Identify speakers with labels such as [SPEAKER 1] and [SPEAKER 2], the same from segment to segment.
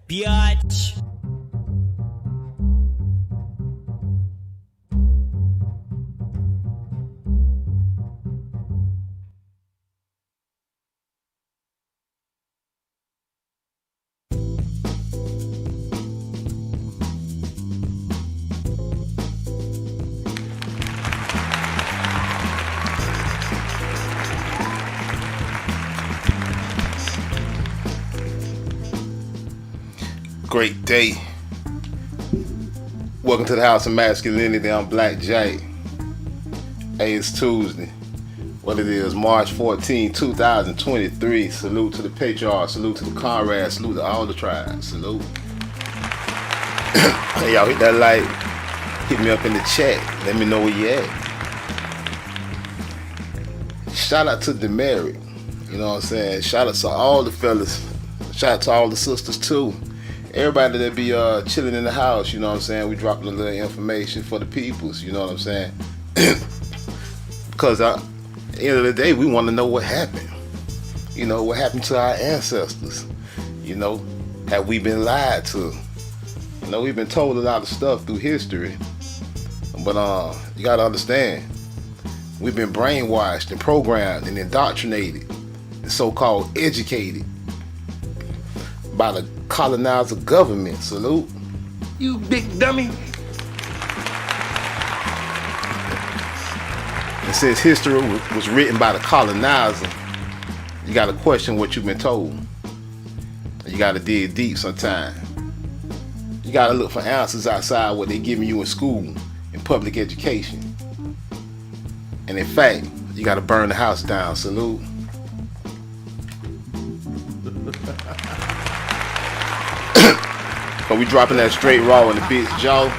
[SPEAKER 1] Biatch.
[SPEAKER 2] Great day. Welcome to the House of Masculinity. I'm Black Jay. Hey, it's Tuesday. What it is, March 14, 2023. Salute to the patriarch. Salute to the comrades. Salute to all the tribes. Salute. Hey, y'all hit that like. Hit me up in the chat. Let me know where you at. Shout out to Demerit. You know what I'm saying? Shout out to all the fellas. Shout out to all the sisters too. Everybody that be chilling in the house, you know what I'm saying? We dropping a little information for the peoples, you know what I'm saying? Because at the end of the day, we want to know what happened. You know, what happened to our ancestors? You know, have we been lied to? You know, we've been told a lot of stuff through history. But you got to understand, we've been brainwashed and programmed and indoctrinated and so-called educated by the colonizer government. Salute.
[SPEAKER 3] You big dummy.
[SPEAKER 2] And since history was written by the colonizer, you got to question what you've been told. You got to dig deep sometime. You got to look for answers outside what they're giving you in school, in public education. And in fact, you got to burn the house down. Salute. But we dropping that straight raw in the bitch jaw.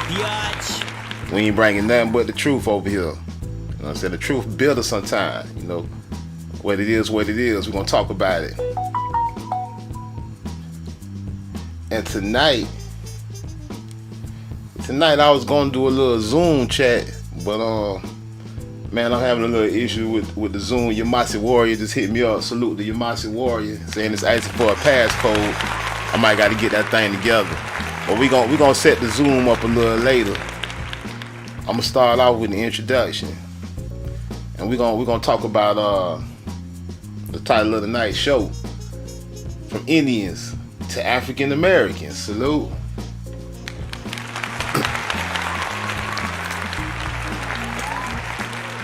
[SPEAKER 1] Biatch.
[SPEAKER 2] We ain't bringing nothing but the truth over here. You know what I'm saying? The truth build us sometime. You know, what it is, what it is. We're going to talk about it. And tonight I was going to do a little Zoom chat. But, man, I'm having a little issue with the Zoom. Yamasi Warrior just hit me up. Salute to Yamasi Warrior. Saying it's asking for a passcode. I might got to get that thing together. But we gonna set the Zoom up a little later. I'm gonna start off with the introduction, and we're gonna talk about the title of the night's show: From Indians to African Americans. Salute.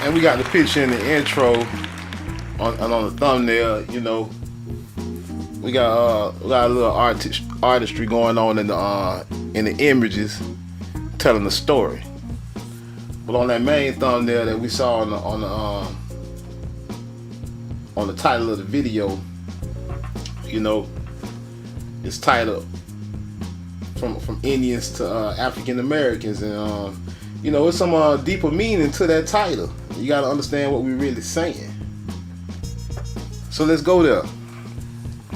[SPEAKER 2] And we got the picture in the intro on the thumbnail. You know. We got a little artistry going on in the images, telling the story. But on that main thumbnail that we saw on the title of the video, you know, it's titled "From Indians to African Americans," and you know, it's some deeper meaning to that title. You got to understand what we're really saying. So let's go there.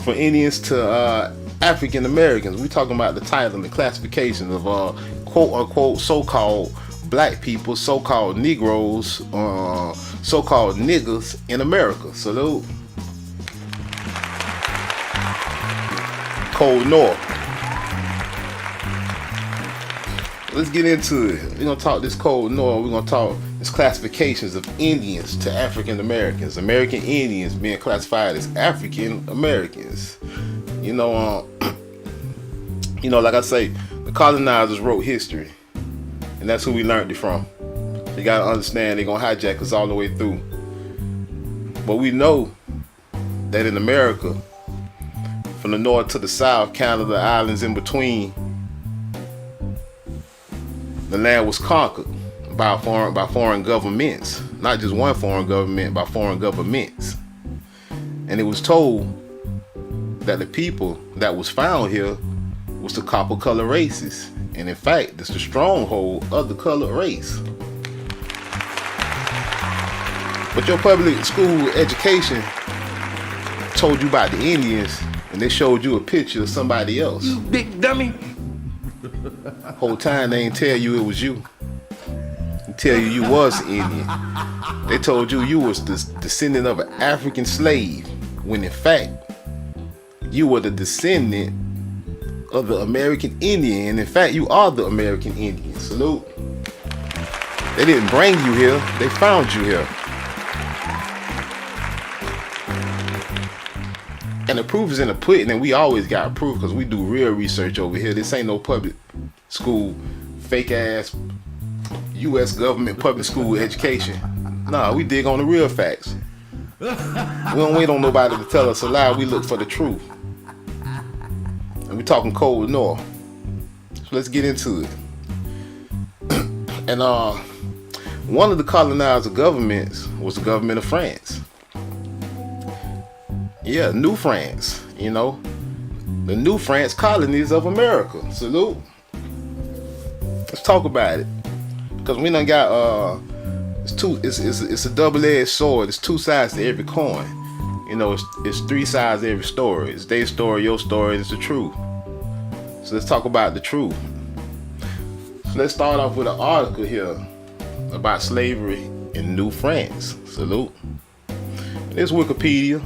[SPEAKER 2] For Indians to African Americans, we're talking about the title and the classification of quote unquote so-called black people, so-called Negroes, so-called niggas in America. Salute. Code Noir. Let's get into it. We're gonna talk this Code Noir. We're gonna talk this classifications of Indians to African Americans. American Indians being classified as African Americans. You know, like I say, the colonizers wrote history, and that's who we learned it from. You gotta understand, they're gonna hijack us all the way through. But we know that in America, from the north to the south, Canada, the islands in between, the land was conquered by foreign governments. Not just one foreign government, by foreign governments. And it was told that the people that was found here was the copper color races. And in fact, it's the stronghold of the colored race. But your public school education told you about the Indians, and they showed you a picture of somebody else.
[SPEAKER 3] You big dummy.
[SPEAKER 2] Whole time they ain't tell you it was you. They tell you was Indian. They told you was the descendant of an African slave, when in fact you were the descendant of the American Indian. And in fact, you are the American Indian. Salute. They didn't bring you here, they found you here. And the proof is in the pudding, and we always got proof because we do real research over here. This ain't no public school, fake ass U.S. government public school education. Nah, we dig on the real facts. We don't wait on nobody to tell us a lie. We look for the truth. And we talking cold with Noir. So let's get into it. And one of the colonizer governments was the government of France. Yeah, New France, you know, the New France colonies of America. Salute. Let's talk about it, because we done got it's a double-edged sword. It's two sides to every coin. You know, it's three sides to every story. It's their story, your story, and it's the truth. So let's talk about the truth. So let's start off with an article here about slavery in New France. Salute. It's Wikipedia.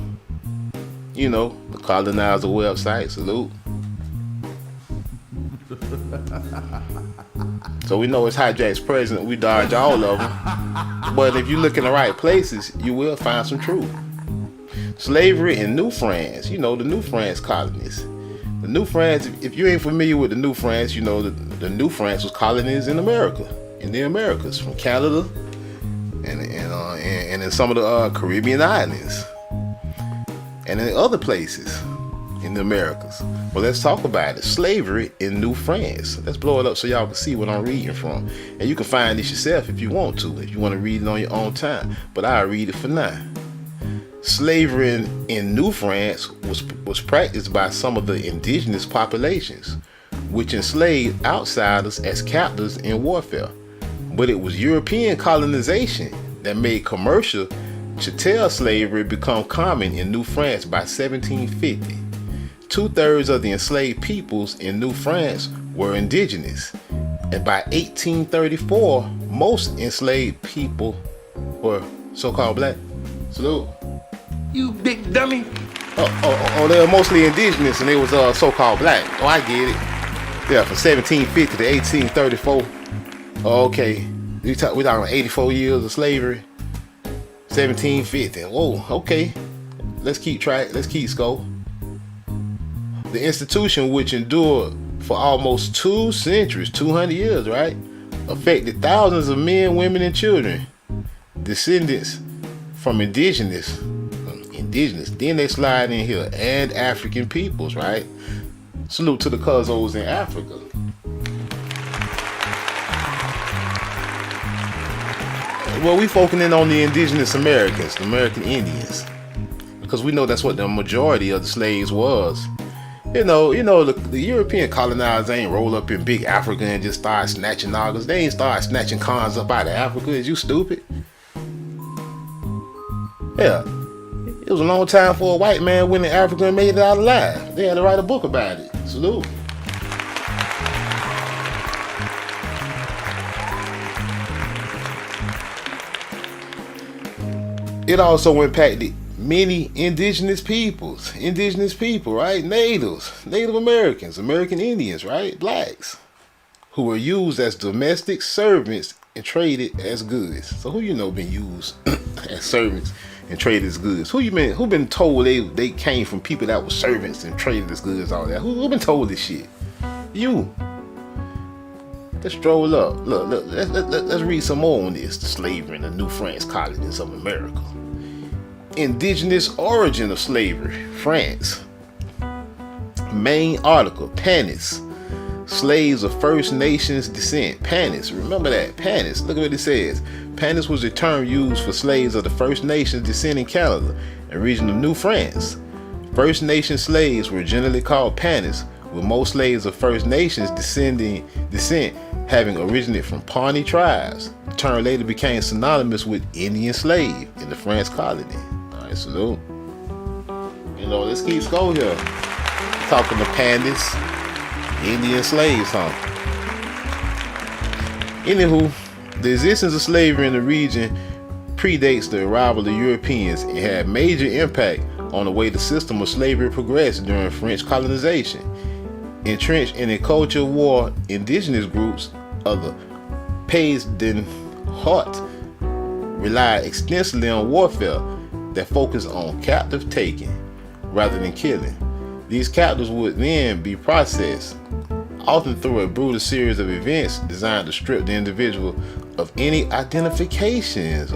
[SPEAKER 2] You know, the colonizer website. Salute. So we know it's Hijack's president. We dodge all of them. But if you look in the right places, you will find some truth. Slavery in New France. You know, the New France colonies. The New France, if you ain't familiar with the New France, you know, the New France was colonies in America. In the Americas. From Canada and in some of the Caribbean islands. And in other places in the Americas. Well, let's talk about it. Slavery in New France. Let's blow it up so y'all can see what I'm reading from. And you can find this yourself if you want to, if you want to read it on your own time. But I'll read it for now. Slavery in New France was practiced by some of the indigenous populations, which enslaved outsiders as captives in warfare. But it was European colonization that made commercial chattel slavery become common in New France by 1750. 2/3 of the enslaved peoples in New France were indigenous, and by 1834, most enslaved people were so-called black. Salute.
[SPEAKER 3] You big dummy.
[SPEAKER 2] They were mostly indigenous, and they was so-called black. Oh, I get it. Yeah, from 1750 to 1834. Okay, we talking 84 years of slavery. 1750. Whoa, okay. Let's keep track. Let's keep score. The institution, which endured for almost 2 centuries, 200 years, right, affected thousands of men, women, and children, descendants from indigenous. Then they slide in here, and African peoples, right? Salute to the Cuzzos in Africa. Well, we focusing on the indigenous Americans, the American Indians, because we know that's what the majority of the slaves was. You know, the European colonizers ain't roll up in big Africa and just start snatching noggins. They ain't start snatching cons up out of Africa. Is you stupid? Yeah, it was a long time for a white man went to Africa and made it out alive. They had to write a book about it. Salute. It also impacted many indigenous people, right? Native Americans, American Indians, right? Blacks, who were used as domestic servants and traded as goods. So who you know been used as servants and traded as goods? Who been told they came from people that were servants and traded as goods, all that? Who been told this shit? You. Let's stroll up. Look, let's read some more on this. The slavery in the New France colonies of America. Indigenous origin of slavery, France. Main article, Panis. Slaves of First Nations descent. Panis, remember that. Panis, look at what it says. Panis was a term used for slaves of the First Nations descent in Canada and region of New France. First Nation slaves were generally called Panis, with most slaves of First Nations descent having originated from Pawnee tribes. The term later became synonymous with Indian slave in the France colony. All right, salute. You know, let's keep score here. Talking to Pandits, Indian slaves, huh? Anywho, the existence of slavery in the region predates the arrival of Europeans and had major impact on the way the system of slavery progressed during French colonization. Entrenched in a culture war, indigenous groups of the Pays d'en Haut relied extensively on warfare that focused on captive taking rather than killing. These captives would then be processed, often through a brutal series of events designed to strip the individual of any identifications.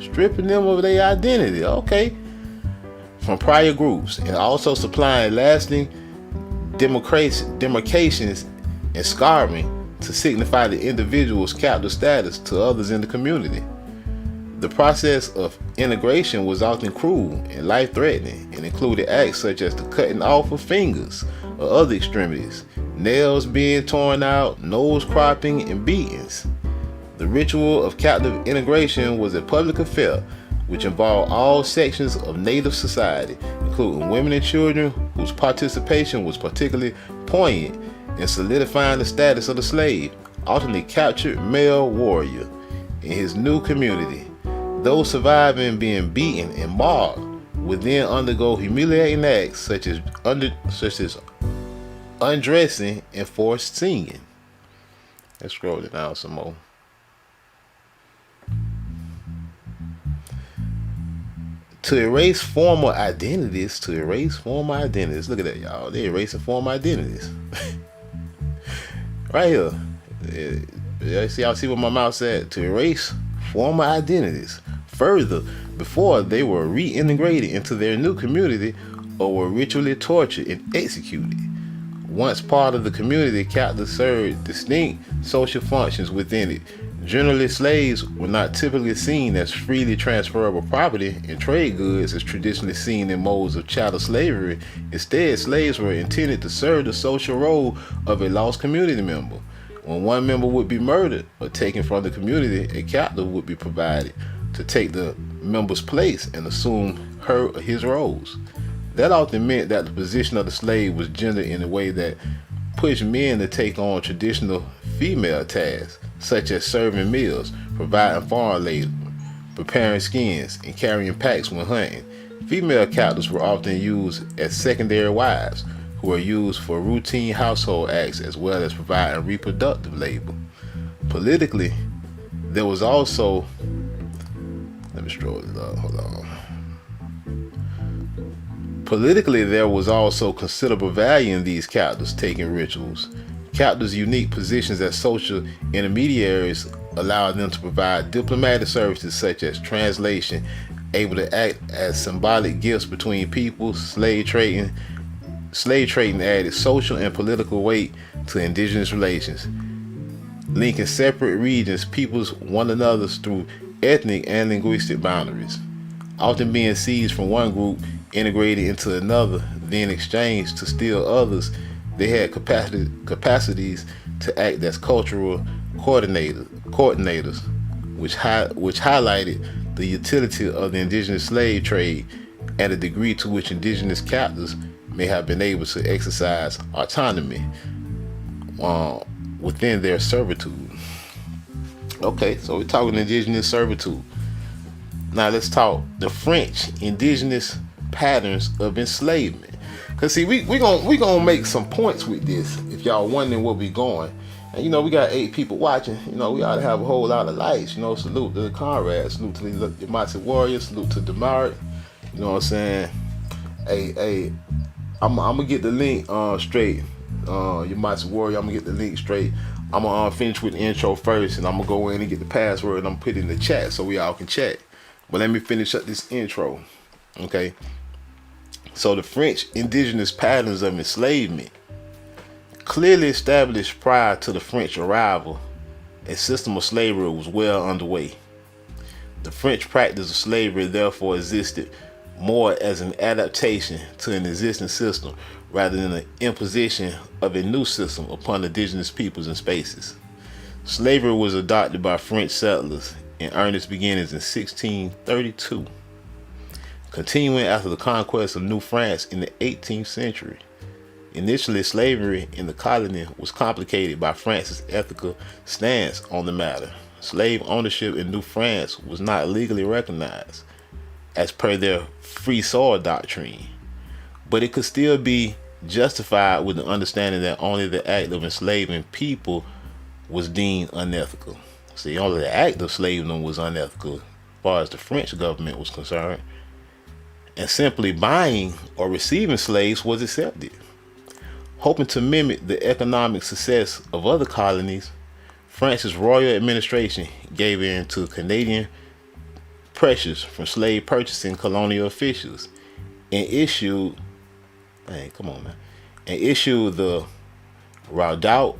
[SPEAKER 2] Stripping them of their identity, okay, from prior groups, and also supplying lasting demarcations and scarring to signify the individual's captive status to others in the community. The process of integration was often cruel and life-threatening and included acts such as the cutting off of fingers or other extremities, nails being torn out, nose cropping, and beatings. The ritual of captive integration was a public affair which involved all sections of Native society, including women and children, whose participation was particularly poignant in solidifying the status of the slave, ultimately captured male warrior, in his new community. Those surviving being beaten and mobbed would then undergo humiliating acts such as undressing and forced singing. Let's scroll it down some more. To erase former identities. Look at that, y'all. They erasing former identities. Right here. Y'all see what my mouth said? To erase former identities. Further, before they were reintegrated into their new community or were ritually tortured and executed. Once part of the community, captives served distinct social functions within it. Generally, slaves were not typically seen as freely transferable property, and trade goods as traditionally seen in modes of chattel slavery. Instead, slaves were intended to serve the social role of a lost community member. When one member would be murdered or taken from the community, a captive would be provided to take the member's place and assume her or his roles. That often meant that the position of the slave was gendered in a way that pushed men to take on traditional female tasks, such as serving meals, providing farm labor, preparing skins, and carrying packs when hunting. Female captives were often used as secondary wives, who were used for routine household acts as well as providing reproductive labor. Politically, there was also Politically, there was also considerable value in these captives taking rituals. Captives' unique positions as social intermediaries allowed them to provide diplomatic services such as translation, able to act as symbolic gifts between peoples. Slave trading added social and political weight to indigenous relations, linking separate regions, peoples, one another through ethnic and linguistic boundaries. Often being seized from one group, integrated into another, then exchanged to still others, they had capacities to act as cultural coordinators, which highlighted the utility of the indigenous slave trade and the degree to which indigenous captives may have been able to exercise autonomy within their servitude. Okay, so we're talking indigenous servitude. Now let's talk the French indigenous patterns of enslavement. Cause see, we gonna make some points with this. If y'all wondering where we going, and we got 8 people watching. We ought to have a whole lot of lights. Salute to the Conrad, salute to the Yamasi Warriors, salute to Demaric. You know what I'm saying? Hey, I'm gonna get the link straight. Yamasi Warrior, I'm gonna get the link straight. I'm gonna finish with the intro first, and I'm gonna go in and get the password, and I'm gonna put it in the chat so we all can chat. But let me finish up this intro, okay? So the French indigenous patterns of enslavement clearly established prior to the French arrival. A system of slavery was well underway. The French practice of slavery therefore existed more as an adaptation to an existing system rather than an imposition of a new system upon indigenous peoples and spaces. Slavery was adopted by French settlers in earnest beginnings in 1632, continuing after the conquest of New France in the 18th century. Initially, slavery in the colony was complicated by France's ethical stance on the matter. Slave ownership in New France was not legally recognized as per their free soil doctrine, but it could still be justified with the understanding that only the act of enslaving people was deemed unethical. See, only the act of slaving them was unethical as far as the French government was concerned. And simply buying or receiving slaves was accepted. Hoping to mimic the economic success of other colonies, France's royal administration gave in to Canadian pressures from slave purchasing colonial officials and issued the Raudot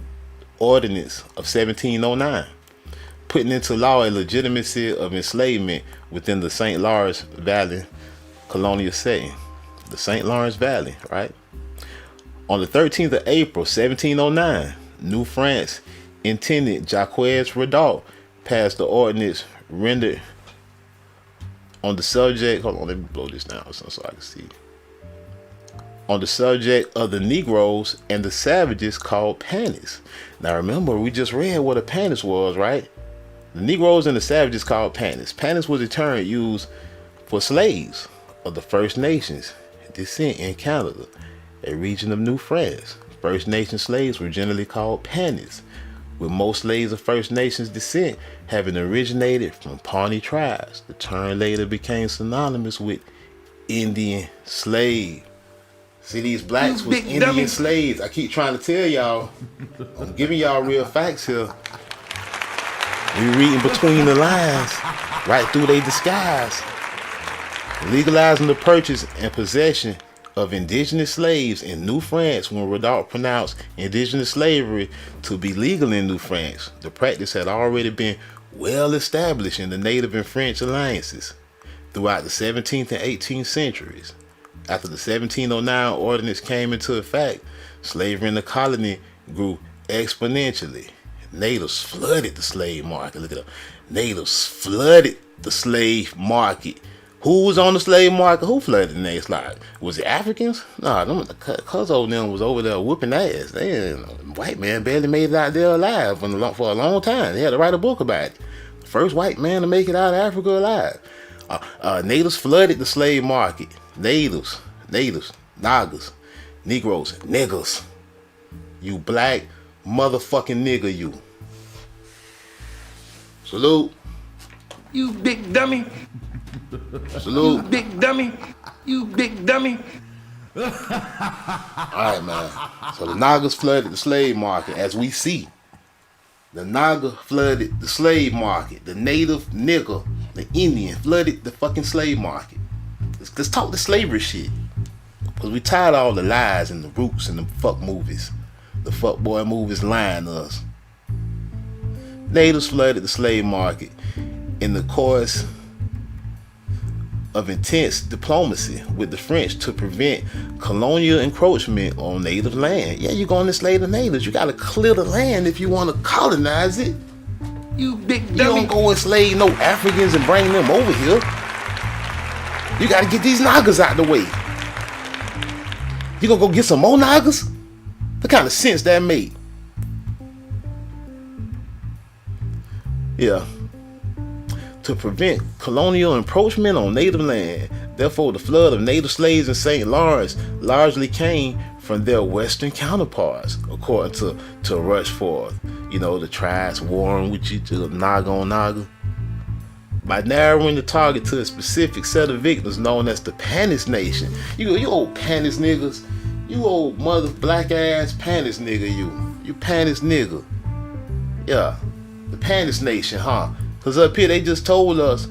[SPEAKER 2] Ordinance of 1709, putting into law a legitimacy of enslavement within the St. Lawrence Valley colonial setting. The St. Lawrence Valley, right? On the 13th of April, 1709, New France intendant Jacques Raudot passed the ordinance rendered on the subject. Hold on, let me blow this down so I can see. On the subject of the Negroes and the savages called Panis. Now remember, we just read what a Panis was, right? The Negroes and the savages called Panis. Panis was a term used for slaves of the First Nations descent in Canada, a region of New France. First Nation slaves were generally called Panis, with most slaves of First Nations descent having originated from Pawnee tribes. The term later became synonymous with Indian slave. See, these blacks was Indian dummy. Slaves. I keep trying to tell y'all, I'm giving y'all real facts here. We reading between the lines, right through their disguise. Legalizing the purchase and possession of indigenous slaves in New France when Raudot pronounced indigenous slavery to be legal in New France. The practice had already been well established in the native and French alliances throughout the 17th and 18th centuries. After the 1709 ordinance came into effect, slavery in the colony grew exponentially. Natives flooded the slave market. Look at that. Natives flooded the slave market. Who was on the slave market? Who flooded the next slide? Was it Africans? Nah, Cuzzo and them was over there whooping ass. White man barely made it out there alive for a long time. They had to write a book about it. The first white man to make it out of Africa alive. Natives flooded the slave market. Natives, Nagas, Negroes, niggas. You black motherfucking nigga, you. Salute.
[SPEAKER 3] You big dummy.
[SPEAKER 2] Salute.
[SPEAKER 3] You big dummy. You big dummy.
[SPEAKER 2] Alright, man. So the Nagas flooded the slave market, as we see. The Naga flooded the slave market. The native nigga, the Indian, flooded the fucking slave market. Let's talk the slavery shit. Because we tired of all the lies and the roots and the fuck movies. The fuck boy movies lying to us. Natives flooded the slave market in the course of intense diplomacy with the French to prevent colonial encroachment on native land. Yeah, you're going to enslave the natives. You got to clear the land if you want to colonize it.
[SPEAKER 3] You big dummy.
[SPEAKER 2] You don't go enslave no Africans and bring them over here. You got to get these Nagas out the way. You gonna go get some more Nagas? What kind of sense that made? Yeah. To prevent colonial encroachment on native land. Therefore, the flood of native slaves in St. Lawrence largely came from their western counterparts, according to Rushforth. You know, the tribes warring with each other, Naga on Naga. By narrowing the target to a specific set of victims known as the Panis Nation. You old Panis niggas. You old mother black ass Panis nigga, you Panis nigga. Yeah, the Panis Nation, huh? Cause up here they just told us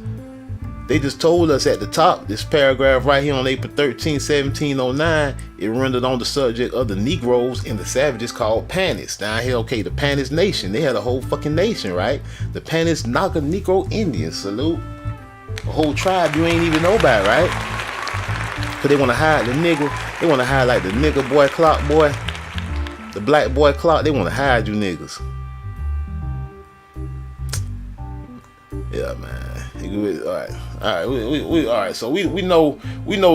[SPEAKER 2] at the top, this paragraph right here on April 13, 1709, it rendered on the subject of the Negroes and the savages called Panis. Down here, okay, the Panis Nation, they had a whole fucking nation, right? The Panis Naga Negro Indians, salute. A whole tribe you ain't even know about, right? Cause they want to hide the nigga. They want to hide like the nigga boy clock boy. The black boy clock. They want to hide you niggas. Yeah, man. All right. So we know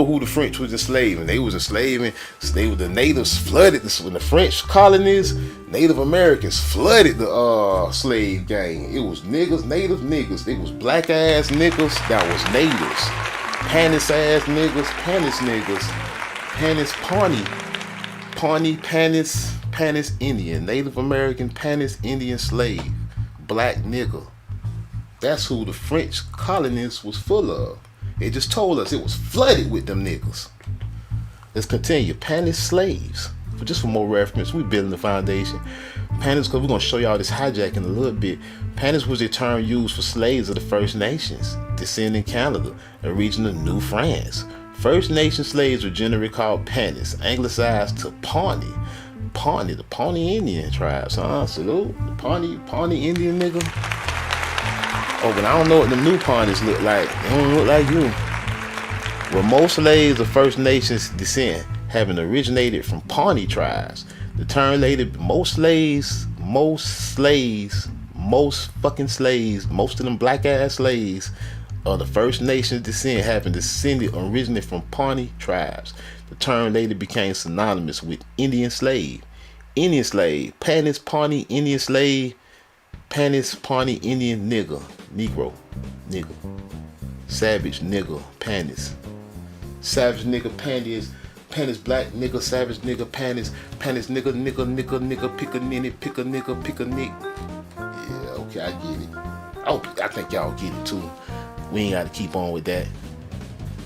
[SPEAKER 2] who the French was enslaving. They was enslaving. The natives flooded when the French colonies. Native Americans flooded the slave gang. It was native niggas. It was black ass niggas that was natives. Panis ass niggas, Panis niggas, Panis Pawnee, Pawnee Panis Indian, Native American Panis Indian slave, black nigger. That's who the French colonists was full of. It just told us it was flooded with them niggas. Let's continue. Panis slaves. Just for more reference, we building the foundation. Panis, because we're going to show y'all this hijacking a little bit. Panis was a term used for slaves of the First Nations, descending Canada, a region of New France. First Nation slaves were generally called Panis, anglicized to Pawnee. Pawnee, the Pawnee Indian tribes, huh? Salute. The Pawnee Indian nigga. Oh, but I don't know what the new Pawnees look like. They don't look like you. Well, most slaves of First Nations descent having originated from Pawnee tribes. The term later, most of them black ass slaves of the First Nations descent having descended originally from Pawnee tribes. The term later became synonymous with Indian slave. Indian slave, Panis Pawnee Indian slave, Panis Pawnee Indian nigger, Negro, nigger, savage nigger, Panis, savage nigger, Panis, Panis black nigga, savage nigga, Panis nigga, pick a nick. Yeah, okay, I get it. I think y'all get it too. We ain't got to keep on with that.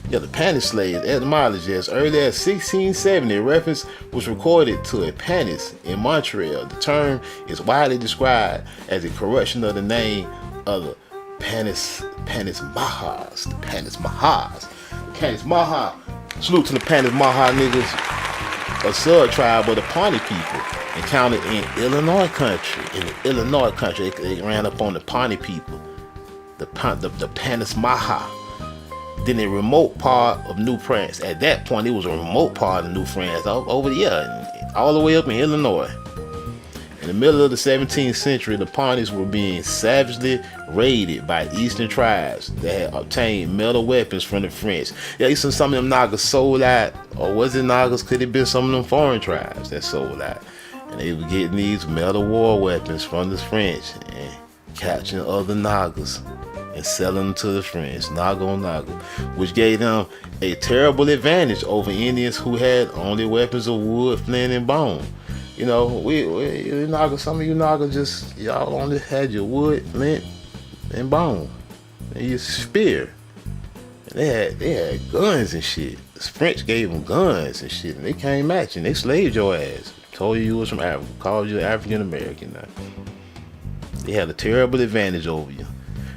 [SPEAKER 2] Yeah, the Panis slaves, etymology, as early as 1670, a reference was recorded to a Panis in Montreal. The term is widely described as a corruption of the name of the Panis Mahas. The Panis Mahas. The Panis Maha. Salute to the Panis Maha niggas, a sub-tribe of the Pawnee people encountered in Illinois country. In the Illinois country, they ran up on the Pawnee people, the Panis Maha. Then a remote part of New France. At that point, it was a remote part of New France, over the all the way up in Illinois. In the middle of the 17th century, the Pawnees were being savagely raided by eastern tribes that had obtained metal weapons from the French. Yeah, some of them Nagas sold out, or was it Nagas? Could it have been some of them foreign tribes that sold out? And they were getting these metal war weapons from the French and capturing other Nagas and selling them to the French, Naga on Naga, which gave them a terrible advantage over Indians who had only weapons of wood, flint, and bone. You know, we Naga, some of you Naga y'all only had your wood, flint, and bone, and your spear. And they had guns and shit. The French gave them guns and shit, and they came matching. They slaved your ass. Told you was from Africa, called you African American. Now they had a terrible advantage over you.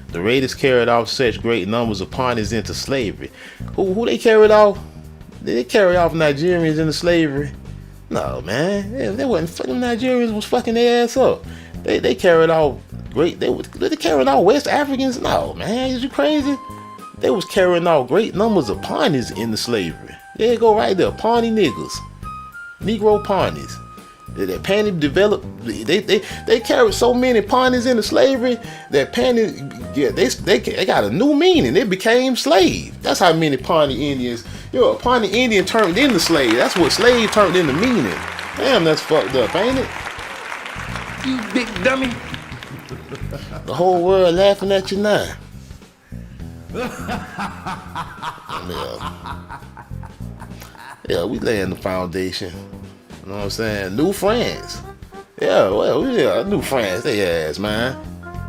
[SPEAKER 2] The raiders carried off such great numbers of Pawnees into slavery. Who they carried off? Did they carry off Nigerians into slavery? No, man. They wasn't fucking Nigerians was fucking their ass up. They carried off they carried off West Africans? No, man. Is you crazy? They was carrying off great numbers of Pawnees into slavery. There you go right there. Pawnee niggas. Negro Pawnees. That Pawnee developed, they carried so many Pawnees into slavery that Pawnee, they got a new meaning. They became slave. That's how many Pawnee Indians. A Pawnee Indian turned into slave. That's what slave turned into meaning. Damn, that's fucked up, ain't it?
[SPEAKER 3] You big dummy.
[SPEAKER 2] The whole world laughing at you now. Yeah, we laying the foundation. You know what I'm saying? New France. New France. They ass, man.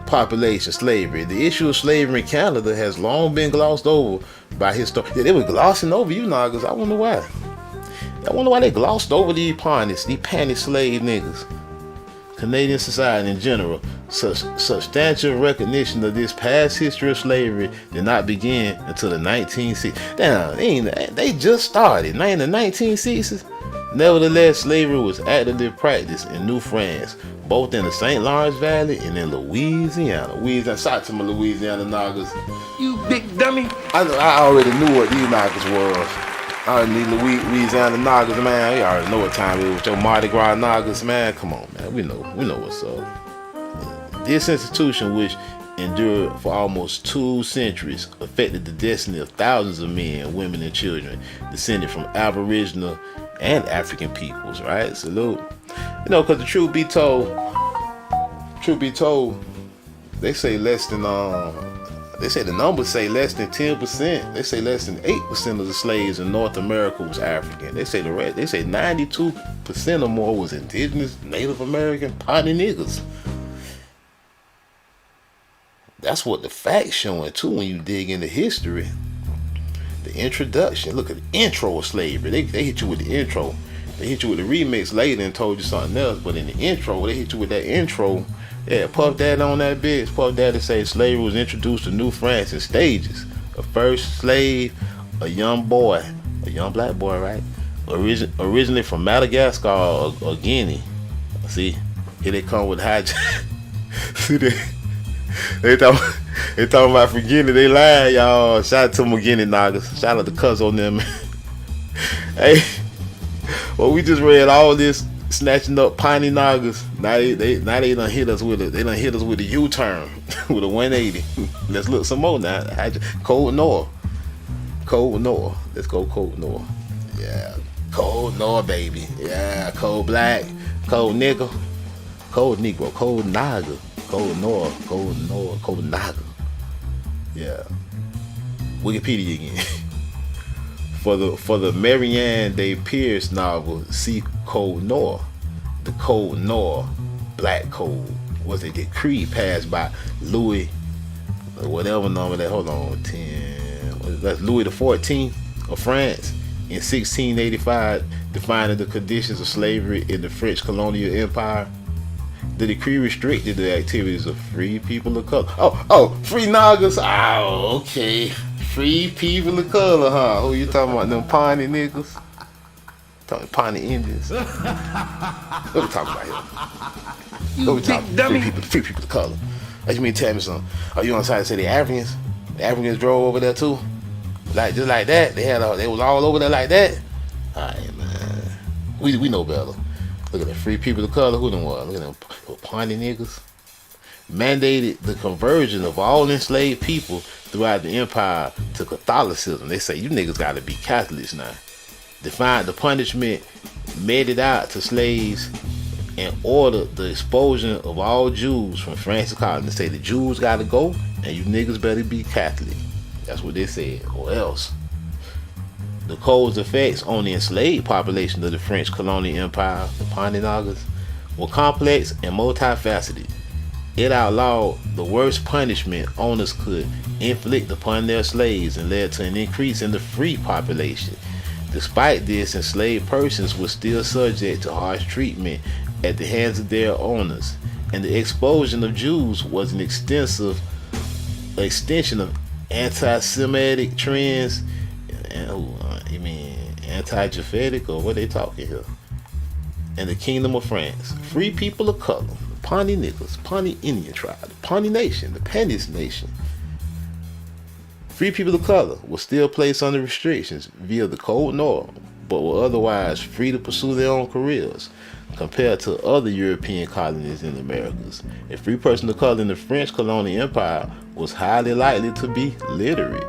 [SPEAKER 2] Population, slavery. The issue of slavery in Canada has long been glossed over by historians. Yeah, they were glossing over you Nagas. I wonder why. They glossed over these Pawnees, these Panis slave niggas. Canadian society in general, substantial recognition of this past history of slavery did not begin until the 1960s. Damn, they just started. In the 1960s. Nevertheless, slavery was actively practiced in New France, both in the St. Lawrence Valley and in Louisiana. Shout out to my Louisiana Nagas.
[SPEAKER 3] You big dummy.
[SPEAKER 2] I already knew what these Nagas was. I already knew Louisiana Nagas, man. You already know what time it was. Your Mardi Gras Nagas, man. Come on, man. We know what's up. This institution, which endured for almost 2 centuries, affected the destiny of thousands of men, women, and children descended from Aboriginal and African peoples, right? Salute. Because the truth be told, they say less than They say the numbers say less than 10%. They say less than 8% of the slaves in North America was African. They say the rest. They say 92% or more was indigenous, Native American, Pawnee niggas. That's what the facts showing too when you dig into history. The introduction. Look at the intro of slavery. They hit you with the intro. They hit you with the remix later and told you something else. But in the intro, they hit you with that intro. Yeah, Puff Daddy on that bitch. Puff Daddy say slavery was introduced to New France in stages. A first slave, a young boy, a young black boy, right? Originally from Madagascar or Guinea. See, here they come with high. See they talking about from Guinea. They lying, y'all. Shout out to my Guinea niggas. Shout out to Cuz on them. Hey, well, we just read all this snatching up Pawnee Noggers. Now they done hit us with it. They done hit us with a U-turn, with a 180. Let's look some more now. Cold Noir. Cold Noir. Let's go Cold Noir. Yeah. Cold Noir, baby. Yeah. Cold black. Cold nigga. Cold Negro. Cold Naga. Cold Noir. Cold Noir. Cold Naga. Yeah. Wikipedia again. For the Marianne Day Pierce novel, see Code Noir. The Code Noir, Black Code, was a decree passed by Louis, whatever number that, hold on, 10, that's Louis XIV of France in 1685, defining the conditions of slavery in the French colonial empire. The decree restricted the activities of free people of color. Oh, free Nagas. Oh, okay. Free people of color, huh? Who you talking about? Them Pawnee niggas? Talking Pawnee Indians? What we talking about here? What we talking about? Free people of color. What you mean tell me something? Are you on the side to say the Africans? The Africans drove over there too? Like just like that? They was all over there like that? Alright, man. We know better. Look at the free people of color. Who them was? Look at them Pawnee niggas. Mandated the conversion of all enslaved people throughout the empire to Catholicism. They say you niggas gotta be Catholics now. Defined the punishment meted out to slaves and ordered the expulsion of all Jews from France's colony. They say the Jews gotta go and you niggas better be Catholic. That's what they said, or else. The code's effects on the enslaved population of the French colonial empire, the Pawnee Nagas, were complex and multifaceted. It outlawed the worst punishment owners could inflict upon their slaves and led to an increase in the free population. Despite this, enslaved persons were still subject to harsh treatment at the hands of their owners, and the expulsion of Jews was an extension of anti-Semitic trends. You mean anti-Japhetic, or what they talking here? And the Kingdom of France, free people of color, the Pawnee niggas, Pawnee Indian tribe, the Pawnee Nation, the Panis Nation. Free people of color were still placed under restrictions via the Code Noir, but were otherwise free to pursue their own careers. Compared to other European colonies in the Americas, a free person of color in the French colonial empire was highly likely to be literate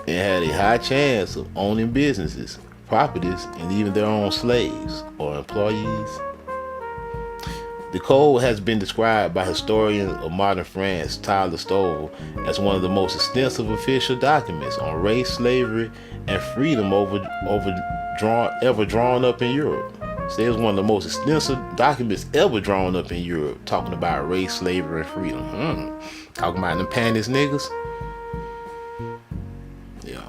[SPEAKER 2] and had a high chance of owning businesses, properties, and even their own slaves or employees. The code has been described by historian of modern France, Tyler Stovall, as one of the most extensive official documents on race, slavery, and freedom ever drawn up in Europe. So it was one of the most extensive documents ever drawn up in Europe, talking about race, slavery, and freedom. Talking about them panties niggas. Yeah.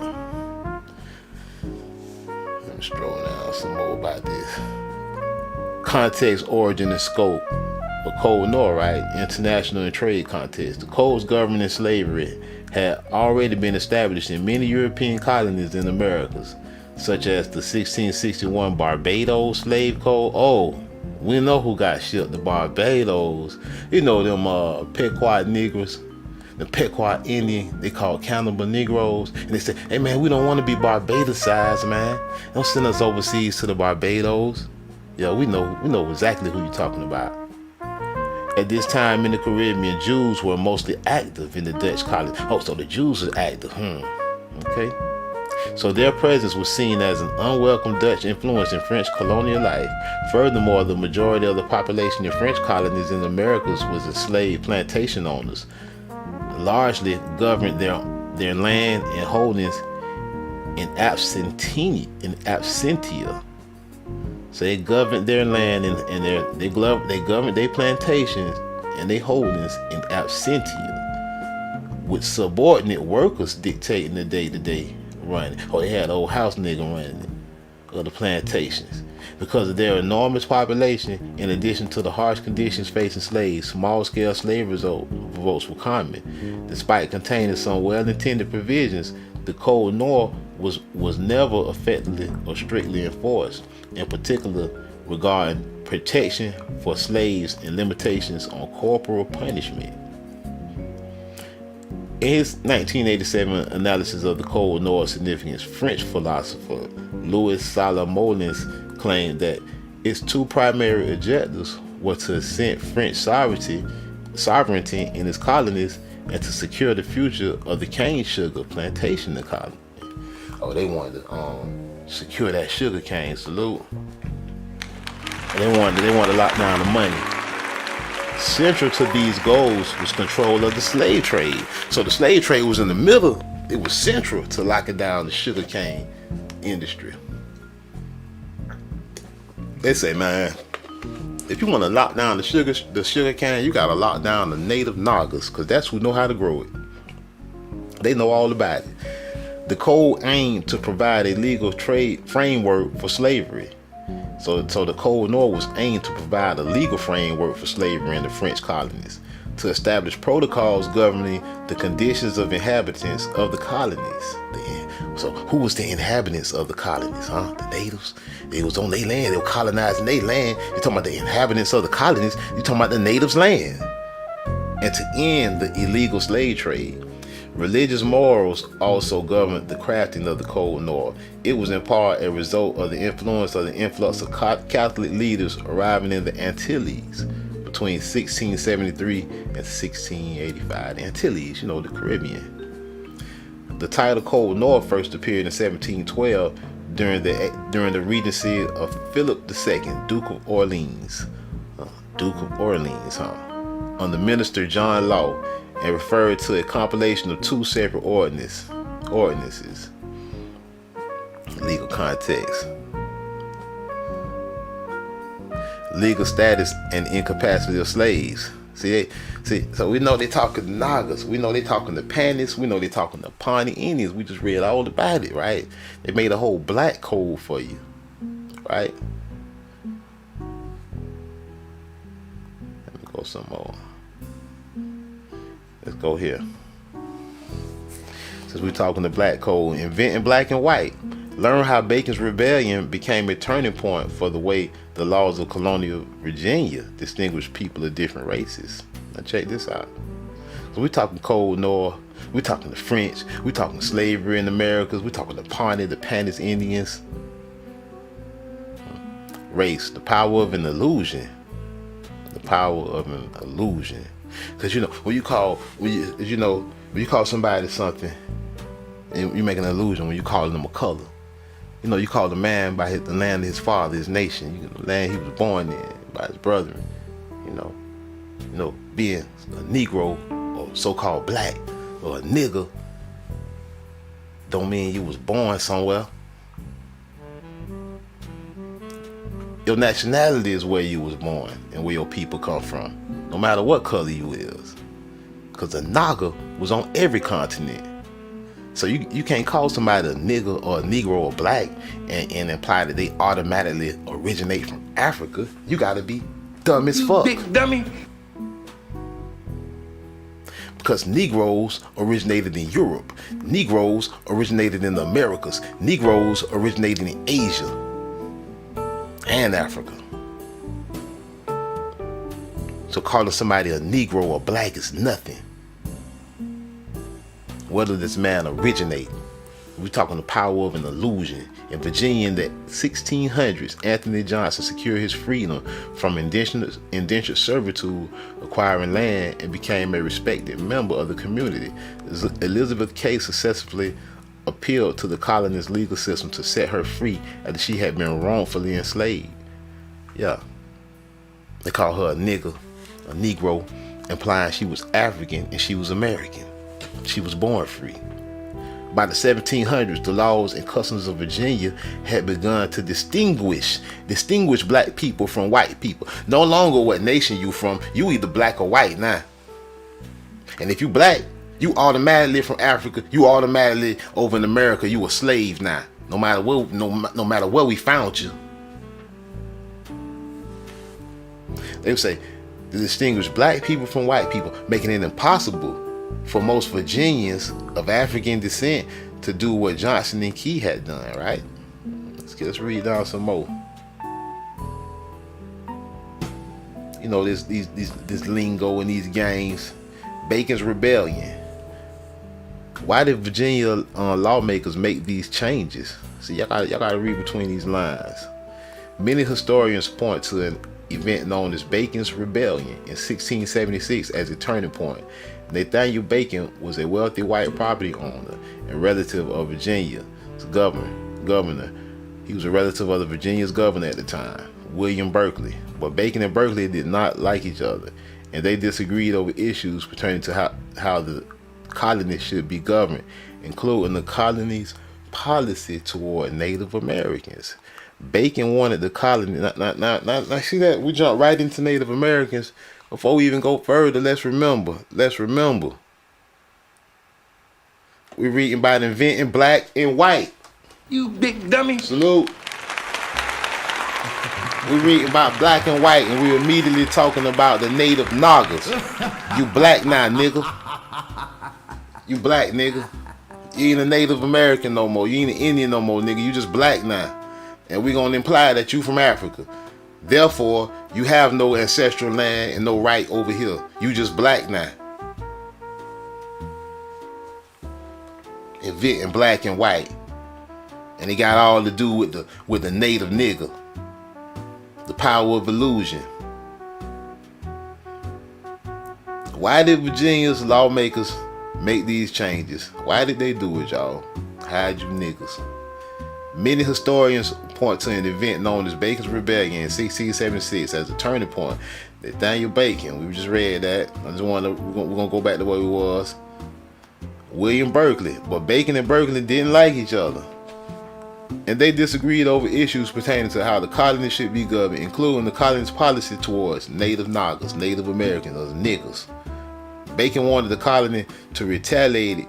[SPEAKER 2] Let me stroll down some more about this. Context, origin, and scope of Code Noir, right? International and trade context. The codes governing slavery had already been established in many European colonies in the Americas, such as the 1661 Barbados Slave Code. Oh, we know who got shipped to Barbados. You know them Pequot Negroes, the Pequot Indian, they call cannibal Negroes. And they say, hey man, we don't want to be Barbados-sized, man. Don't send us overseas to the Barbados. Yeah, we know exactly who you're talking about. At this time in the Caribbean, Jews were mostly active in the Dutch colony. Oh, so the Jews were active. Okay. So their presence was seen as an unwelcome Dutch influence in French colonial life. Furthermore, the majority of the population in French colonies in the Americas was enslaved plantation owners. largely governed their land and holdings in absentia. So they governed their land and they governed their plantations and their holdings in absentia, with subordinate workers dictating the day-to-day running. Or they had an old house nigga running it, of the plantations. Because of their enormous population, in addition to the harsh conditions facing slaves, small-scale slave revolts were common. Despite containing some well-intended provisions, the Code Noir was never effectively or strictly enforced, in particular regarding protection for slaves and limitations on corporal punishment. In his 1987 analysis of the Code Noir's significance, French philosopher Louis Salomolens claimed that its two primary objectives were to assert French sovereignty in its colonies and to secure the future of the cane sugar plantation in the colony. Oh, they wanted to secure that sugar cane. Salute. They wanted to lock down the money. Central to these goals was control of the slave trade. So the slave trade was in the middle. It was central to locking down the sugar cane industry. They say, man, if you want to lock down the sugar cane, you gotta lock down the native Nagas, because that's who know how to grow it. They know all about it. The code aimed to provide a legal trade framework for slavery. So the Code Noir was aimed to provide a legal framework for slavery in the French colonies, to establish protocols governing the conditions of inhabitants of the colonies. So who was the inhabitants of the colonies, huh? The natives. They was on their land. They were colonizing their land. You're talking about the inhabitants of the colonies. You're talking about the natives' land. And to end the illegal slave trade. Religious morals also governed the crafting of the Code Noir. It was in part a result of the influx of Catholic leaders arriving in the Antilles between 1673 and 1685. The Antilles, the Caribbean. The title Code Noir first appeared in 1712 during the regency of Philip II, Duke of Orleans. Under Minister John Law, and referred to a compilation of two separate ordinances. Legal context. Legal status and incapacity of slaves. So we know they talking to Nagas, we know they talking to Panis, we know they talking to Pawnee Indians. We just read all about it, right? They made a whole black code for you, right? Let me go some more. Let's go here. Since we're talking the black code, inventing black and white. Learn how Bacon's Rebellion became a turning point for the way the laws of colonial Virginia distinguished people of different races. Now check this out. So we're talking Code Noir, we're talking the French, we're talking slavery in the Americas, we're talking the Pawnee, the Panis Indians. Race, the power of an illusion. The power of an illusion. Because when you call somebody something, and you make an illusion when you call them a color. You call the man by the land of his father, his nation, the land he was born in, by his brethren. Being a Negro or so-called black or a nigger don't mean you was born somewhere. Your nationality is where you was born and where your people come from, no matter what color you is. Because the Naga was on every continent. So you can't call somebody a nigger or a Negro or black and imply that they automatically originate from Africa. You gotta be dumb as fuck.
[SPEAKER 3] Big dummy.
[SPEAKER 2] Because Negroes originated in Europe. Negroes originated in the Americas. Negroes originated in Asia and Africa. So calling somebody a Negro or black is nothing. Where did this man originate? We're talking the power of an illusion. In Virginia in the 1600s, Anthony Johnson secured his freedom from indentured servitude, acquiring land, and became a respected member of the community. Elizabeth K. successfully appealed to the colony's legal system to set her free after she had been wrongfully enslaved. Yeah. They call her a nigger, a Negro, implying she was African and she was American. She was born free. By the 1700s, the laws and customs of Virginia had begun to distinguish black people from white people. No longer what nation you from, you either black or white now. And if you black, you automatically from Africa, you automatically over in America, you a slave now. No matter where we found you. They would say to distinguish black people from white people, making it impossible for most Virginians of African descent to do what Johnson and Key had done, right? Let's read down some more. You know, this lingo and these games. Bacon's Rebellion. Why did Virginia lawmakers make these changes? See, y'all gotta read between these lines. Many historians point to an event known as Bacon's Rebellion in 1676 as a turning point. Nathaniel Bacon was a wealthy white property owner and relative of Virginia's governor. He was a relative of the Virginia's governor at the time, William Berkeley. But Bacon and Berkeley did not like each other, and they disagreed over issues pertaining to how the colonies should be governed, including the colony's policy toward Native Americans. Bacon wanted the colony. Now see that we jump right into Native Americans. Before we even go further, let's remember. We're reading about inventing black and white.
[SPEAKER 3] You big dummy.
[SPEAKER 2] Salute. We're reading about black and white, and we're immediately talking about the native Nagas. You black now, nigga. You black, nigga. You ain't a Native American no more. You ain't an Indian no more, nigga. You just black now. And we're gonna imply that you from Africa. Therefore, you have no ancestral land and no right over here. You just black now. Inventing black and white. And it got all to do with the native nigga. The power of illusion. Why did Virginia's lawmakers make these changes? Why did they do it, y'all? Hide you niggas. Many historians point to an event known as Bacon's Rebellion in 1676 as a turning point. Nathaniel Bacon, we just read that. We're gonna go back to where we was. William Berkeley, but Bacon and Berkeley didn't like each other, and they disagreed over issues pertaining to how the colony should be governed, including the colony's policy towards Native Nagas, Native Americans, or niggas. Bacon wanted the colony to retaliate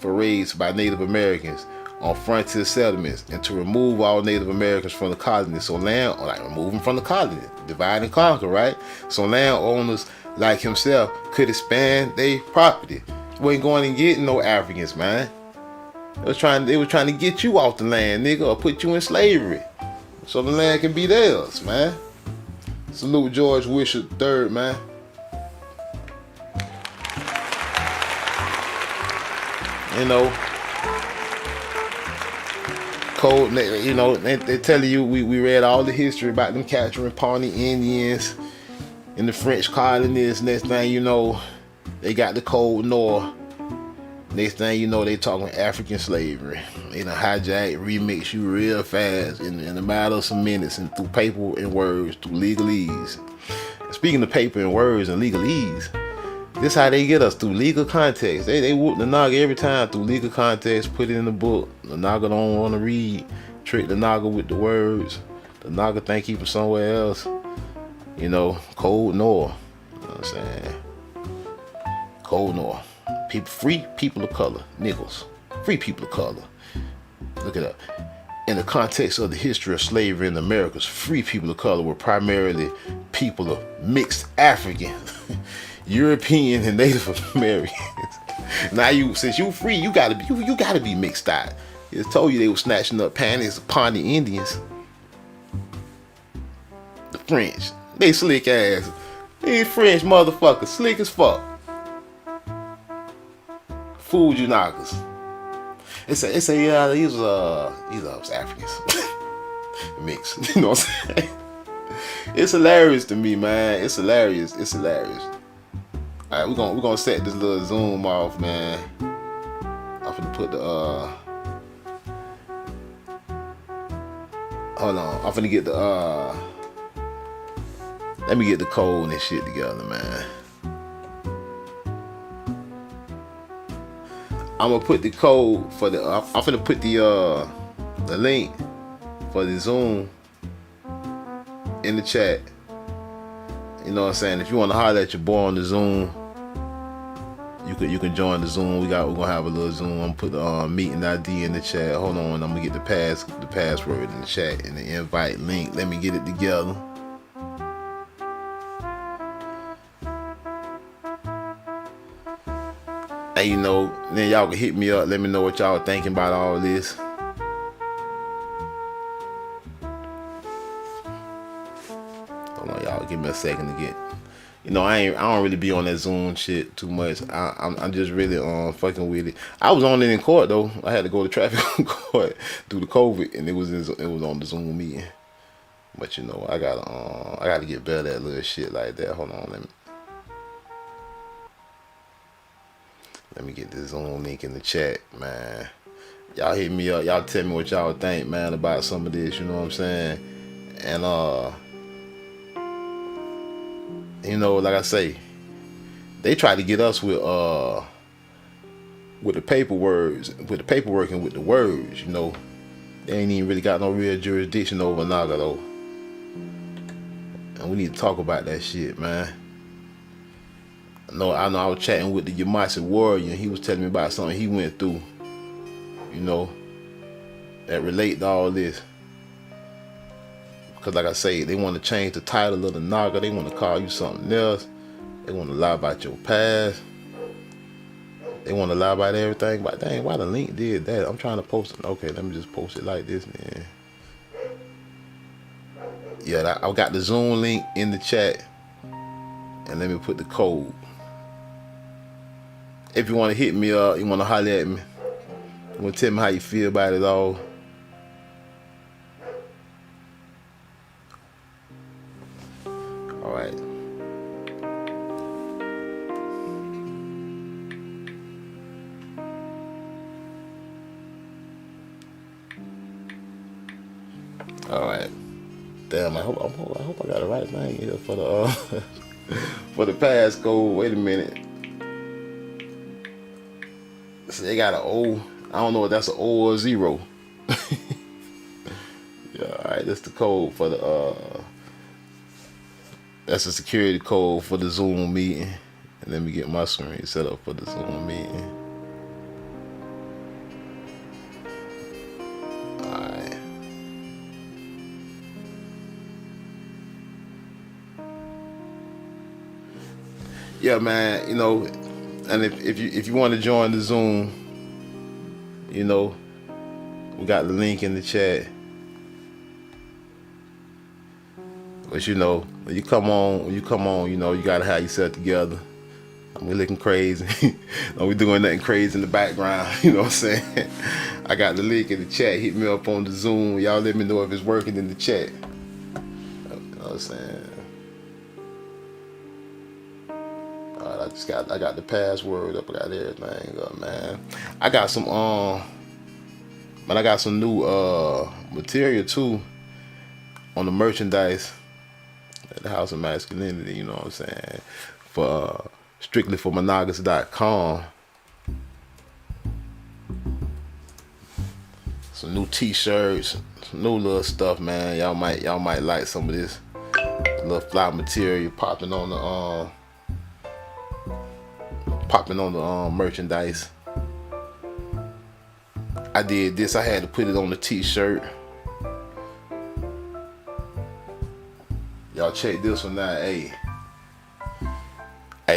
[SPEAKER 2] for raids by Native Americans on frontier settlements and to remove all Native Americans from the colony. So remove them from the colony, divide and conquer, right? So landowners like himself could expand their property. We ain't going and getting no Africans, man. They were trying to get you off the land, nigga, or put you in slavery, so the land can be theirs, man. Salute George Wishart III, man. You know, cold. You know, they tell you we read all the history about them capturing Pawnee Indians in the French colonies. Next thing you know, they got the Cold Noir. Next thing you know, they talking African slavery. They done hijack, remix you real fast in a matter of some minutes, and through paper and words, through legalese. Speaking of paper and words and legalese, this how they get us, through legal context. They whoop the Naga every time through legal context, put it in the book. The Naga don't want to read, trick the Naga with the words. The Naga think he from somewhere else. You know, Cold Noir. You know what I'm saying? Cold Noir. People, free people of color, niggles. Free people of color. Look it up. In the context of the history of slavery in the Americas, free people of color were primarily people of mixed African, European, and Native Americans. Now since you free, you gotta be mixed out. It told you they were snatching up panties of Pawnee Indians. The French, they slick ass. These French motherfuckers, slick as fuck. Fooled you knockers. It's a these was Africans. Mixed. You know what I'm saying? It's hilarious to me, man. It's hilarious. Alright, we're gonna set this little zoom off, man. I'm finna put the hold on. I'm finna get the let me get the code and shit together, man. I'm gonna put the code for the. I'm finna put the link for the Zoom in the chat. You know what I'm saying? If you want to holler at your boy on the Zoom, you can join the Zoom. We're gonna have a little Zoom. I'm gonna put the meeting ID in the chat. Hold on, I'm gonna get the password in the chat and the invite link. Let me get it together. And you know, then y'all can hit me up. Let me know what y'all thinking about all this. Hold on, y'all. Give me a second to get. You know, I don't really be on that Zoom shit too much. I'm just really fucking with it. I was on it in court though. I had to go to traffic court due to COVID, and it was on the Zoom meeting. But you know, I gotta get better at little shit like that. Hold on, let me get this Zoom link in the chat, man. Y'all hit me up. Y'all tell me what y'all think, man, about some of this. You know what I'm saying? And you know, like I say, they try to get us with the paperwork and with the words. You know, they ain't even really got no real jurisdiction over Naga though, and we need to talk about that shit, man. I know I was chatting with the Yamasi warrior, and he was telling me about something he went through. You know, that relate to all this. Because like I say, they want to change the title of the Naga. They want to call you something else. They want to lie about your past. They want to lie about everything. But dang, why the link did that? I'm trying to post it. Okay, let me just post it like this, man. Yeah, I got the Zoom link in the chat. And let me put the code. If you want to hit me up, you want to holler at me. You want to tell me how you feel about it all. Alright. Alright. Damn, I hope I got the right thing here for the for the passcode. Wait a minute. So they got an O. I don't know if that's an O or a 0. Yeah, alright, that's the code for the that's the security code for the Zoom meeting. And let me get my screen set up for the Zoom meeting. Alright. Yeah, man, you know, and if you want to join the Zoom, you know, we got the link in the chat. But you know, when you come on, you know, you gotta have yourself together. We looking crazy. No, we doing nothing crazy in the background. You know what I'm saying? I got the link in the chat. Hit me up on the Zoom. Y'all let me know if it's working in the chat. You know what I'm saying? Alright, I got the password up. I got everything up, man. I got some new material too on the merchandise at the House of Masculinity. You know what I'm saying? For strictly for monogamous.com. Some new t-shirts, some new little stuff, man. Y'all might like some of this little fly material popping on the merchandise. I did this. I had to put it on the t-shirt. Y'all check this one out. Hey,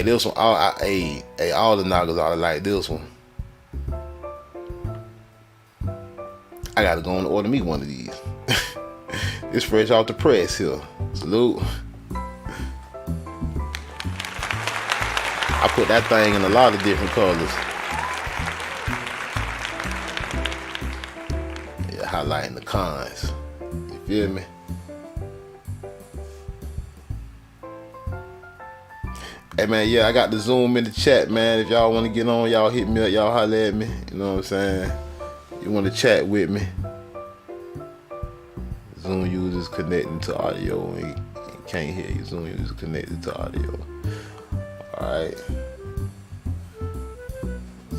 [SPEAKER 2] this one, all the Nagas ought to like this one. I gotta go and order me one of these. It's fresh off the press here. Salute. I put that thing in a lot of different colors. Yeah, highlighting the cons. You feel me? Hey man, yeah, I got the Zoom in the chat, man. If y'all want to get on, y'all hit me up, y'all holler at me. You know what I'm saying? You want to chat with me? Zoom users connecting to audio and can't hear you. Zoom users connected to audio. Alright.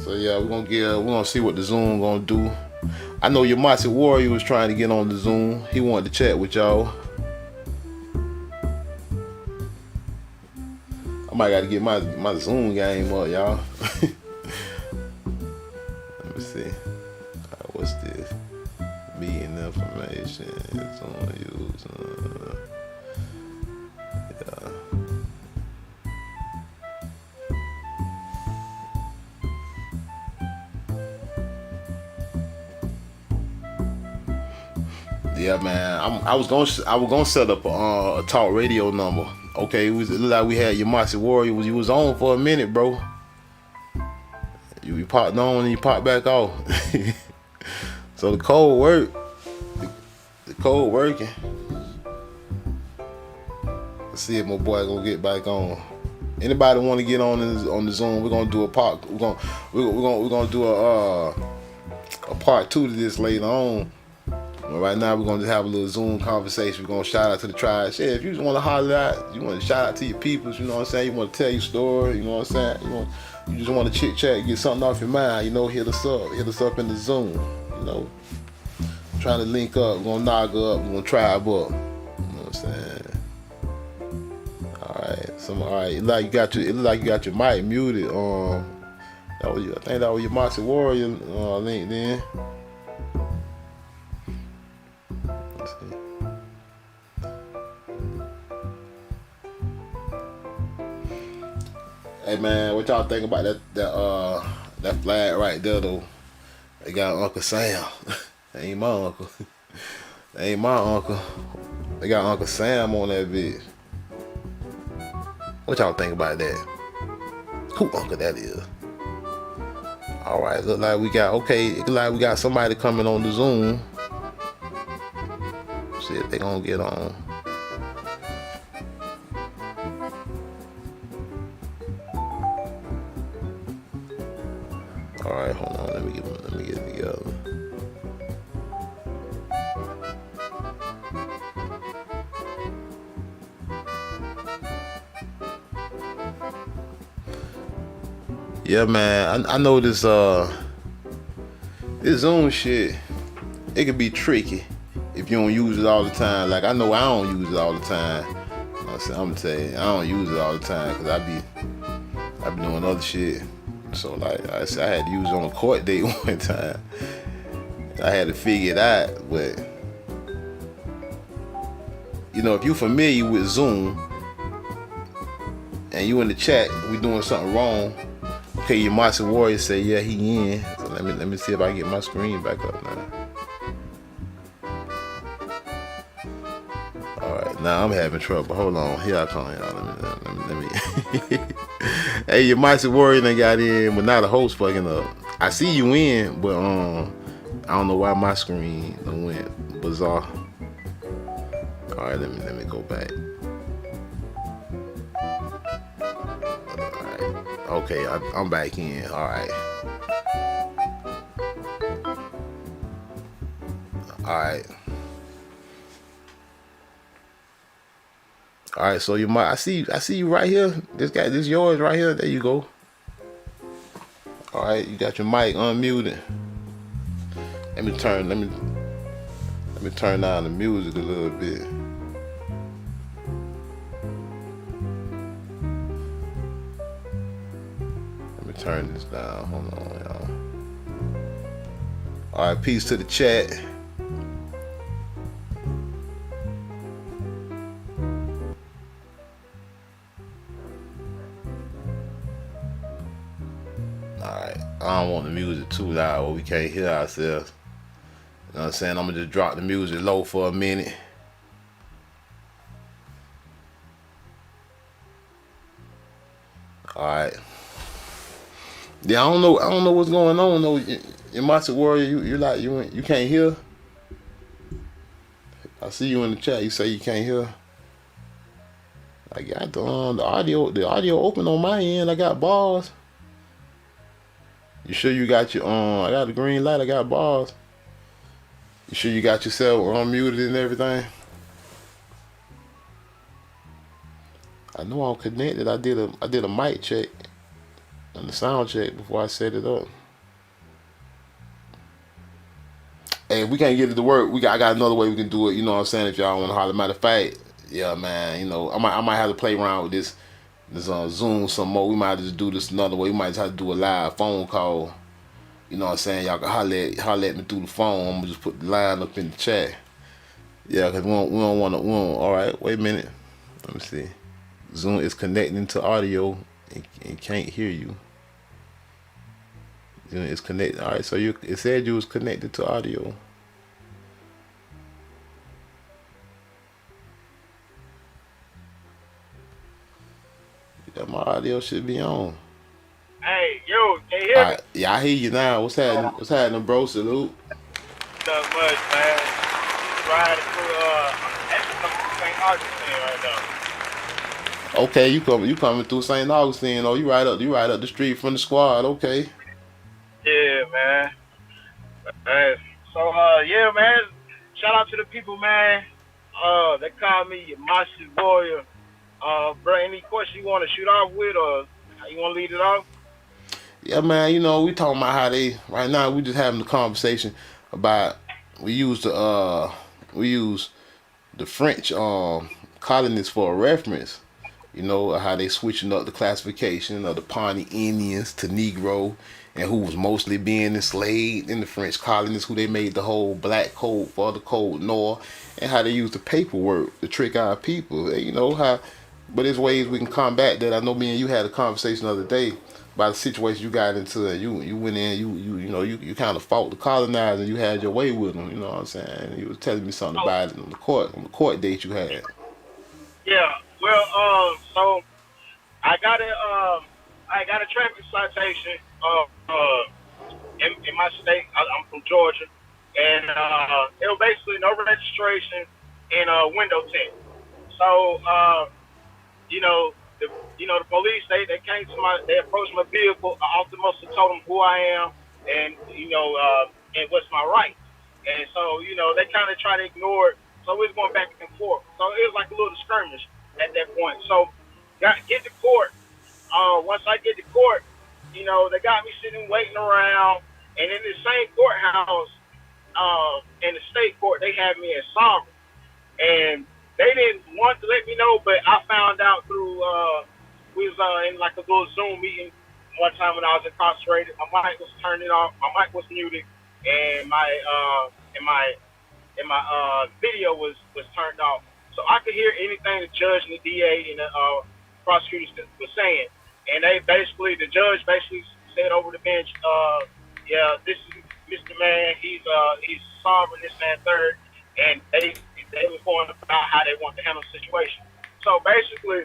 [SPEAKER 2] So yeah, we're gonna see what the Zoom gonna do. I know your Mossy Warrior was trying to get on the Zoom. He wanted to chat with y'all. I might gotta get my Zoom game up, y'all. Let me see. What's this? Meeting information. It's on use. Yeah. Yeah, man. I was gonna set up a talk radio number. Okay, it looked like we had your Mossy Warrior. You was on for a minute, bro. You popped on and you popped back off. So the code worked. The code working. Let's see if my boy gonna get back on. Anybody want to get on the Zoom? We're gonna do a part. We're gonna do a part 2 to this later on. But right now we're gonna just have a little Zoom conversation. We're gonna shout out to the tribe. Shit, if you just want to holler out, you want to shout out to your peoples. You know what I'm saying? You want to tell your story. You know what I'm saying? You just want to chit chat, get something off your mind. You know, hit us up. Hit us up in the Zoom. You know, trying to link up. We're gonna knock up. We're gonna tribe up. You know what I'm saying? Alright, it look like you got your mic muted. I think that was your Mossy Warrior link then. Let's see. Hey man, what y'all think about that flag right there though? They got Uncle Sam. That ain't my uncle. That ain't my uncle. They got Uncle Sam on that bitch. What y'all think about that? Who uncle that is? Alright, it look like we got somebody coming on the Zoom. See if they gonna get on. Alright, hold on, let me get it together. Yeah, man, I know this Zoom shit, it can be tricky if you don't use it all the time. Like I know I don't use it all the time. You know what I'm gonna tell you, I don't use it all the time because I be doing other shit. So like I had to use it on a court date one time. I had to figure it out, but you know, if you're familiar with Zoom and you in the chat, we doing something wrong. Okay, your Mossy Warrior say yeah, he in. So let me see if I can get my screen back up now. All right, now I'm having trouble. Hold on, here I come, y'all. Let me. Hey, your Mossy Warrior done got in, but now the host fucking up. I see you in, but I don't know why my screen done went bizarre. All right, let me go back. Okay, I'm back in. All right. All right. So I see you right here. This yours right here. There you go. All right, you got your mic unmuted. Let me turn down the music a little bit. Turn this down. Hold on, y'all. All right, peace to the chat. All right, I don't want the music too loud where we can't hear ourselves. You know what I'm saying? I'm gonna just drop the music low for a minute. All right. Yeah, I don't know what's going on though. In Mossy Warrior, you can't hear. I see you in the chat. You say you can't hear. I got the audio open on my end. I got bars. You sure you got your I got the green light. I got bars. You sure you got yourself unmuted and everything? I know I'm connected. I did a mic check. And the sound check before I set it up. Hey, if we can't get it to work, I got another way we can do it. You know what I'm saying? If y'all want to holler, matter of fact, yeah, man. You know, I might have to play around with this Zoom some more. We might just do this another way. We might just have to do a live phone call. You know what I'm saying? Y'all can holler at me through the phone. I'm gonna just put the line up in the chat. Yeah, cause we don't want to. All right, wait a minute. Let me see. Zoom is connecting to audio and can't hear you. Zoom is connected. All right, so it said you was connected to audio. Yeah, my audio should be on.
[SPEAKER 4] Hey, yo, can you
[SPEAKER 2] All
[SPEAKER 4] hear me?
[SPEAKER 2] right, yeah, I hear you now. What's happening? What's happening, bro? Salute.
[SPEAKER 4] Not much, man. Just riding through, actually coming through St. Augustine right now.
[SPEAKER 2] Okay, you coming through St. Augustine? Oh, you right up the street from the squad. Okay.
[SPEAKER 4] Yeah, man. Uh, so, yeah, man. Shout out to the people, man. They call me your Master Warrior. Bro, any question you want to shoot off with, or how you want to lead it off?
[SPEAKER 2] Yeah, man. You know we talking about how they right now. We just having the conversation about we use the French colonists for a reference. You know how they switching up the classification of the Pawnee Indians to Negro, and who was mostly being enslaved in the French colonies, who they made the whole black code for the code Noir, and how they use the paperwork to trick our people. You know how, but there's ways we can combat that. I know me and you had a conversation the other day about the situation you got into, and you went in, you kind of fought the colonizers, and you had your way with them. You know what I'm saying? You was telling me something
[SPEAKER 4] Oh,
[SPEAKER 2] about it on the court date you had.
[SPEAKER 4] yeah. Well, so I got a traffic citation. In my state. I'm from Georgia, and it was basically no registration and window tint. So you know the the police they came to they approached my vehicle. I almost told them who I am and and what's my rights. And so they kind of try to ignore it. So we was going back and forth. So it was like a little skirmish at that point. So get to court. Once I get to court, they got me sitting waiting around, and in the same courthouse, in the state court, they had me as sovereign, and they didn't want to let me know, but I found out through we was in like a little Zoom meeting one time when I was incarcerated. My mic was turned off, my mic was muted, and my video was turned off, so I could hear anything the judge and the DA and the prosecutors was saying. And the judge basically said over the bench, yeah, this is Mr. Man, he's sovereign, this and that, third, and they was going about how they want to handle the situation. So basically,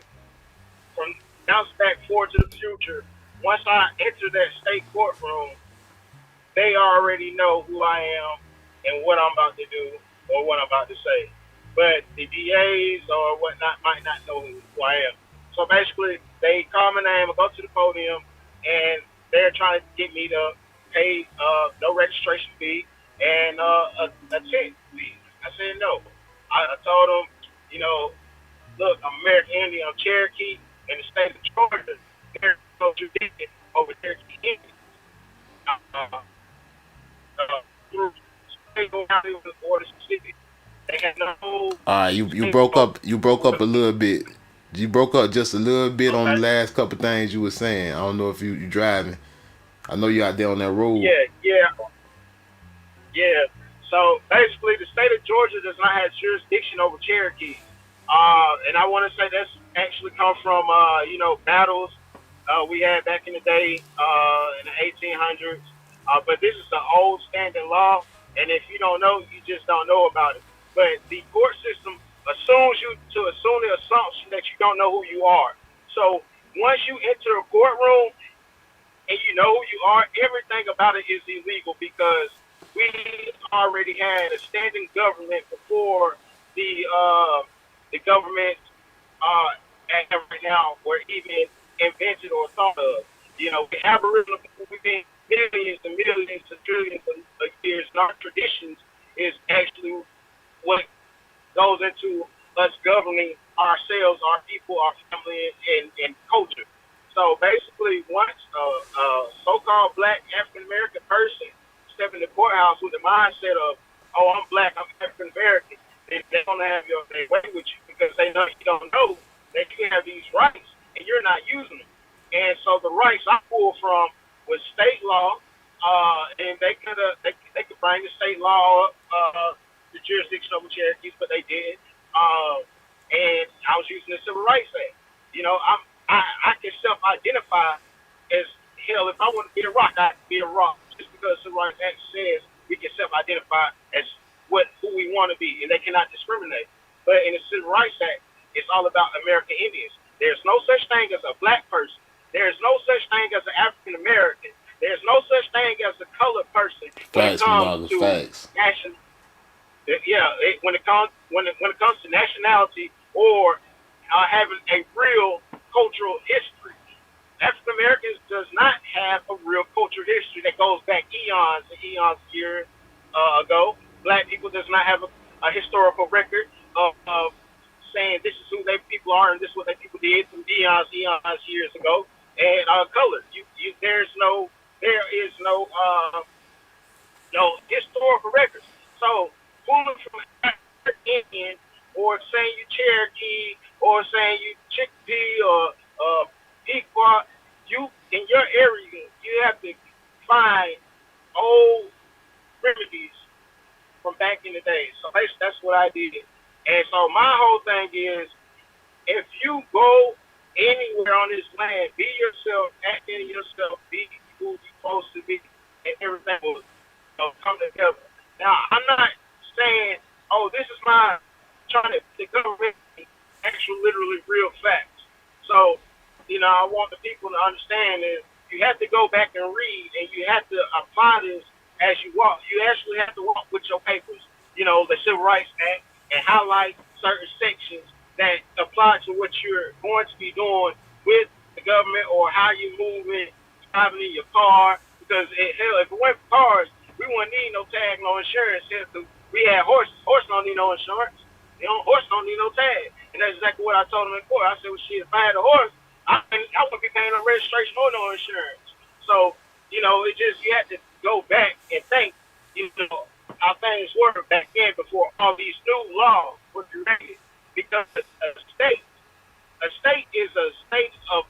[SPEAKER 4] from now back forward to the future, once I enter that state courtroom, they already know who I am and what I'm about to do or what I'm about to say. But the DAs or whatnot might not know who I am. So basically, they call my name, I go to the podium, and they're trying to get me to pay no registration fee and a tent fee. I said no. I told them, look, I'm American Indian, I'm Cherokee, in the state of Georgia. There's no tradition over Cherokee Indians. Uh, through state county or the city. They had no
[SPEAKER 2] All right, you
[SPEAKER 4] state
[SPEAKER 2] broke
[SPEAKER 4] law.
[SPEAKER 2] up. You broke up a little bit. You broke up just a little bit on
[SPEAKER 4] Okay.
[SPEAKER 2] the last couple things you were saying. I don't know if you driving. I know you out there on that road.
[SPEAKER 4] Yeah, yeah, yeah. So basically, the state of Georgia does not have jurisdiction over Cherokee. And I want to say that's actually come from battles we had back in the day in the 1800s. But this is an old standing law, and if you don't know, you just don't know about it. But the court system assumes you to assume the assumption that you don't know who you are. So once you enter a courtroom and you know who you are, everything about it is illegal because we already had a standing government before the government right now were even invented or thought of. The Aboriginal people, we've been millions and millions and trillions of years, and our traditions is actually what goes into us governing ourselves, our people, our family, and culture. So so basically, once a so-called black African American person step in the courthouse with the mindset of, "Oh, I'm black, I'm African American," they're gonna have their way with you because they know you don't know that you have these rights and you're not using them. And so the rights I pulled from was state law, and they could bring the state law up, the jurisdiction over Cherokees, but they did. And I was using the Civil Rights Act. You know, I can self-identify as hell. If I want to be a rock, I can be a rock. Just because the Civil Rights Act says we can self-identify as who we want to be, and they cannot discriminate. But in the Civil Rights Act, it's all about American Indians. There's no such thing as a black person. There's no such thing as an African American. There's no such thing as a colored person when it
[SPEAKER 2] Facts,
[SPEAKER 4] comes
[SPEAKER 2] Monogha,
[SPEAKER 4] to
[SPEAKER 2] facts.
[SPEAKER 4] national. Yeah, when it comes to nationality or having a real cultural history. African Americans does not have a real cultural history that goes back eons and eons years ago. Black people does not have a historical record of saying this is who they people are and this is what they people did from eons years ago. And color, there is no no historical records. So pulling from Indian or saying you Cherokee or saying you Chicopee or Pequot, you in your area you have to find old remedies from back in the day. So basically that's what I did. And so my whole thing is, if you go anywhere on this land, be yourself, act in yourself, be who you're supposed to be, and everything will come together. Now, I'm not saying, oh, this is my trying to the government actual literally real facts. So, I want the people to understand is you have to go back and read, and you have to apply this as you walk. You actually have to walk with your papers, the Civil Rights Act, and highlight certain sections that apply to what you're going to be doing with the government or how you're moving, driving in your car. Because, hell, if it went for cars, we wouldn't need no tag, no insurance. We had horses. Horses don't need no insurance. Horses don't need no tag. And that's exactly what I told them in court. I said, well, shit, if I had a horse, I wouldn't be paying no registration or no insurance. So, it just, you have to go back and think, how things were back then before all these new laws were created. Because a state is a state of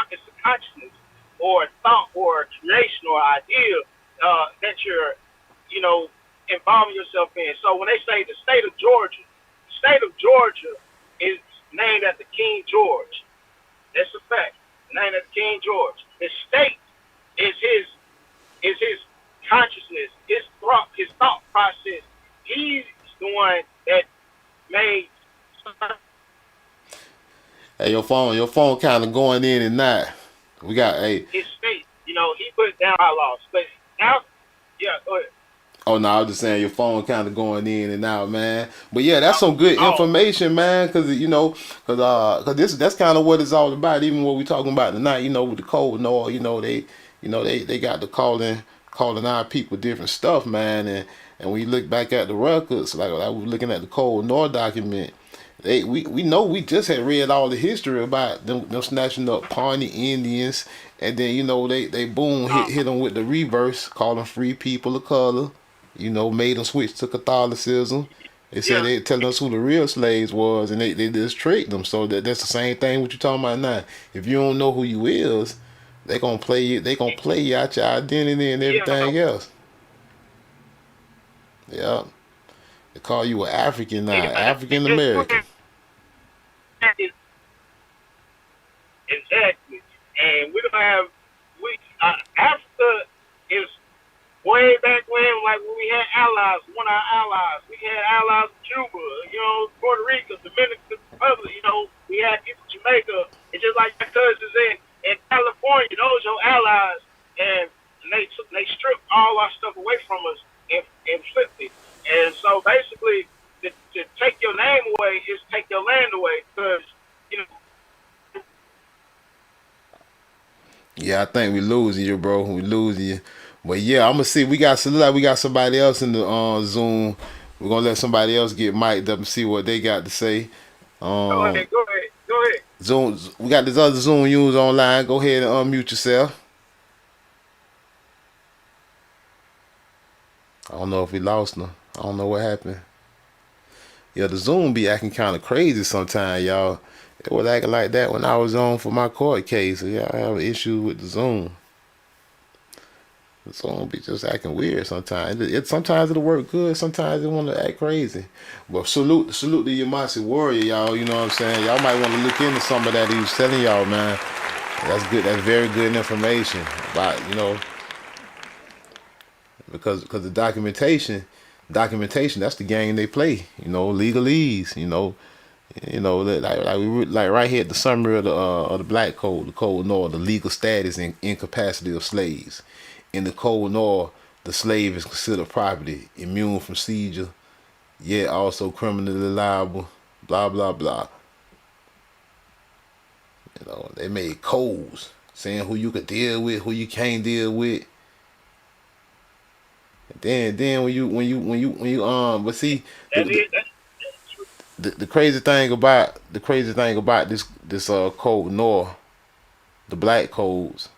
[SPEAKER 4] it's a consciousness or a thought or a creation or idea that you're, involving yourself in. So when they say the state of Georgia is named after King George. That's a fact. Named after King George. The state is his consciousness, his thought process. He's the one that made.
[SPEAKER 2] Hey, your phone kind of going in and out. We got
[SPEAKER 4] his state. He put down our laws, but now, yeah, go ahead.
[SPEAKER 2] Oh no, I was just saying your phone kind of going in and out, man. But yeah, that's some good information, man. Because that's kind of what it's all about. Even what we talking about tonight, with the code Noir, they got the calling our people different stuff, man. And when you look back at the records, like I was looking at the Code Noir document, we know we just had read all the history about them snatching up Pawnee Indians, and then they boom hit them with the reverse, calling free people of color. Made them switch to Catholicism. They said they telling us who the real slaves was, and they just tricked them. So that's the same thing what you talking about now. If you don't know who you is, they gonna play you. They gonna play you out your identity and everything else. Yeah, they call you an African now, African American.
[SPEAKER 4] Exactly, and we don't have Africa is. Way back when we had allies, one of our allies. We had allies in Cuba, Puerto Rico, Dominican Republic, we had people in Jamaica. It's just like my cousins in California, those are your allies. And they stripped all our stuff away from us and flipped it. And so basically, to take your name away is take your land away because,
[SPEAKER 2] Yeah, I think we losing you, bro. We losing you. But yeah, I'm gonna see. We got somebody else in the Zoom. We're gonna let somebody else get mic'd up and see what they got to say.
[SPEAKER 4] Go ahead. Go ahead.
[SPEAKER 2] Zoom. We got this other Zoom users online. Go ahead and unmute yourself. I don't know if we lost them. I don't know what happened. Yeah, the Zoom be acting kind of crazy sometimes, y'all. It was acting like that when I was on for my court case. So yeah, I have an issue with the Zoom. The Zoom be just acting weird sometimes. Sometimes it'll work good. Sometimes it want to act crazy. But salute the Yamasi warrior, y'all. You know what I'm saying? Y'all might want to look into some of that he was telling y'all, man. That's good. That's very good information about, because the documentation, that's the game they play. Legalese. Like right here at the summary of the Black Code, the Code Noir, the legal status and incapacity of slaves. In the Code Noir, the slave is considered property, immune from seizure, yet also criminally liable. Blah blah blah. They made codes saying who you could deal with, who you can't deal with. And then when you but see the crazy thing about this Code Noir, the Black Codes,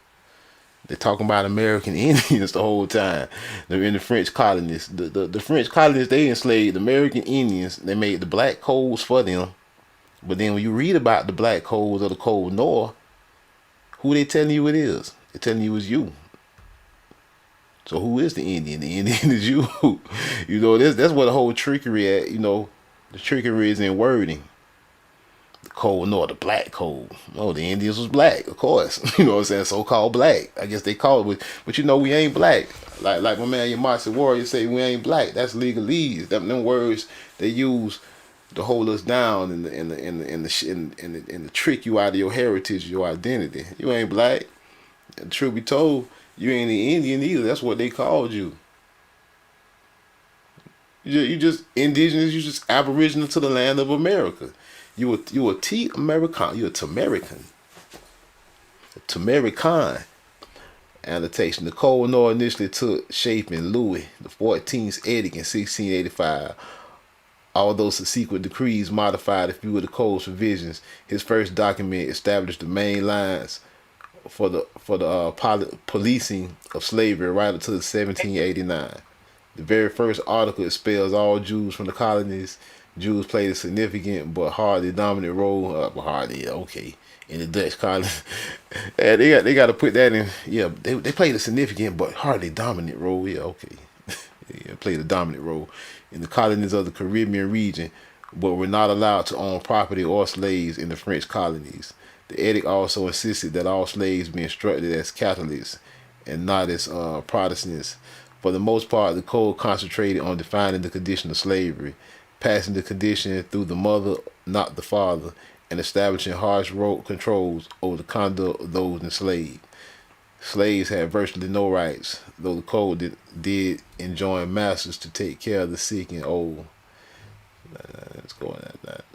[SPEAKER 2] they're talking about American Indians the whole time. They're in the French colonies. The French colonies, they enslaved American Indians. They made the Black Codes for them. But then when you read about the Black Codes or the Code Noir, who they telling you it is? They're telling you it's you. So who is the Indian? The Indian is you. That's where the whole trickery at. The trickery is in wording. The Code Noir, the Black Code. Oh, the Indians was black, of course. You know what I'm saying? So-called black. I guess they call it, but we ain't black. Like my man Yamasi Warrior say, we ain't black. That's legalese. Them words they use to hold us down and the trick you out of your heritage, your identity. You ain't black. And truth be told, you ain't an Indian either. That's what they called you. You just indigenous. You just aboriginal to the land of America. You a T-American. You a Tamerican. A Tamerican annotation. The Code Noir initially took shape in Louis XIV's edict in 1685. Although subsequent decrees modified a few of the code's provisions, his first document established the main lines for the policing of slavery right up to 1789. The very first article expels all Jews from the colonies. Jews played a significant but hardly dominant role. In the Dutch colonies. Yeah, they got to put that in. Yeah, they played a significant but hardly dominant role. Yeah, okay. Yeah, played a dominant role in the colonies of the Caribbean region, but were not allowed to own property or slaves in the French colonies. The edict also insisted that all slaves be instructed as Catholics and not as Protestants. For the most part, the code concentrated on defining the condition of slavery, passing the condition through the mother, not the father, and establishing harsh controls over the conduct of those enslaved. Slaves had virtually no rights, though the code did enjoin masters to take care of the sick and old. Let's go on that.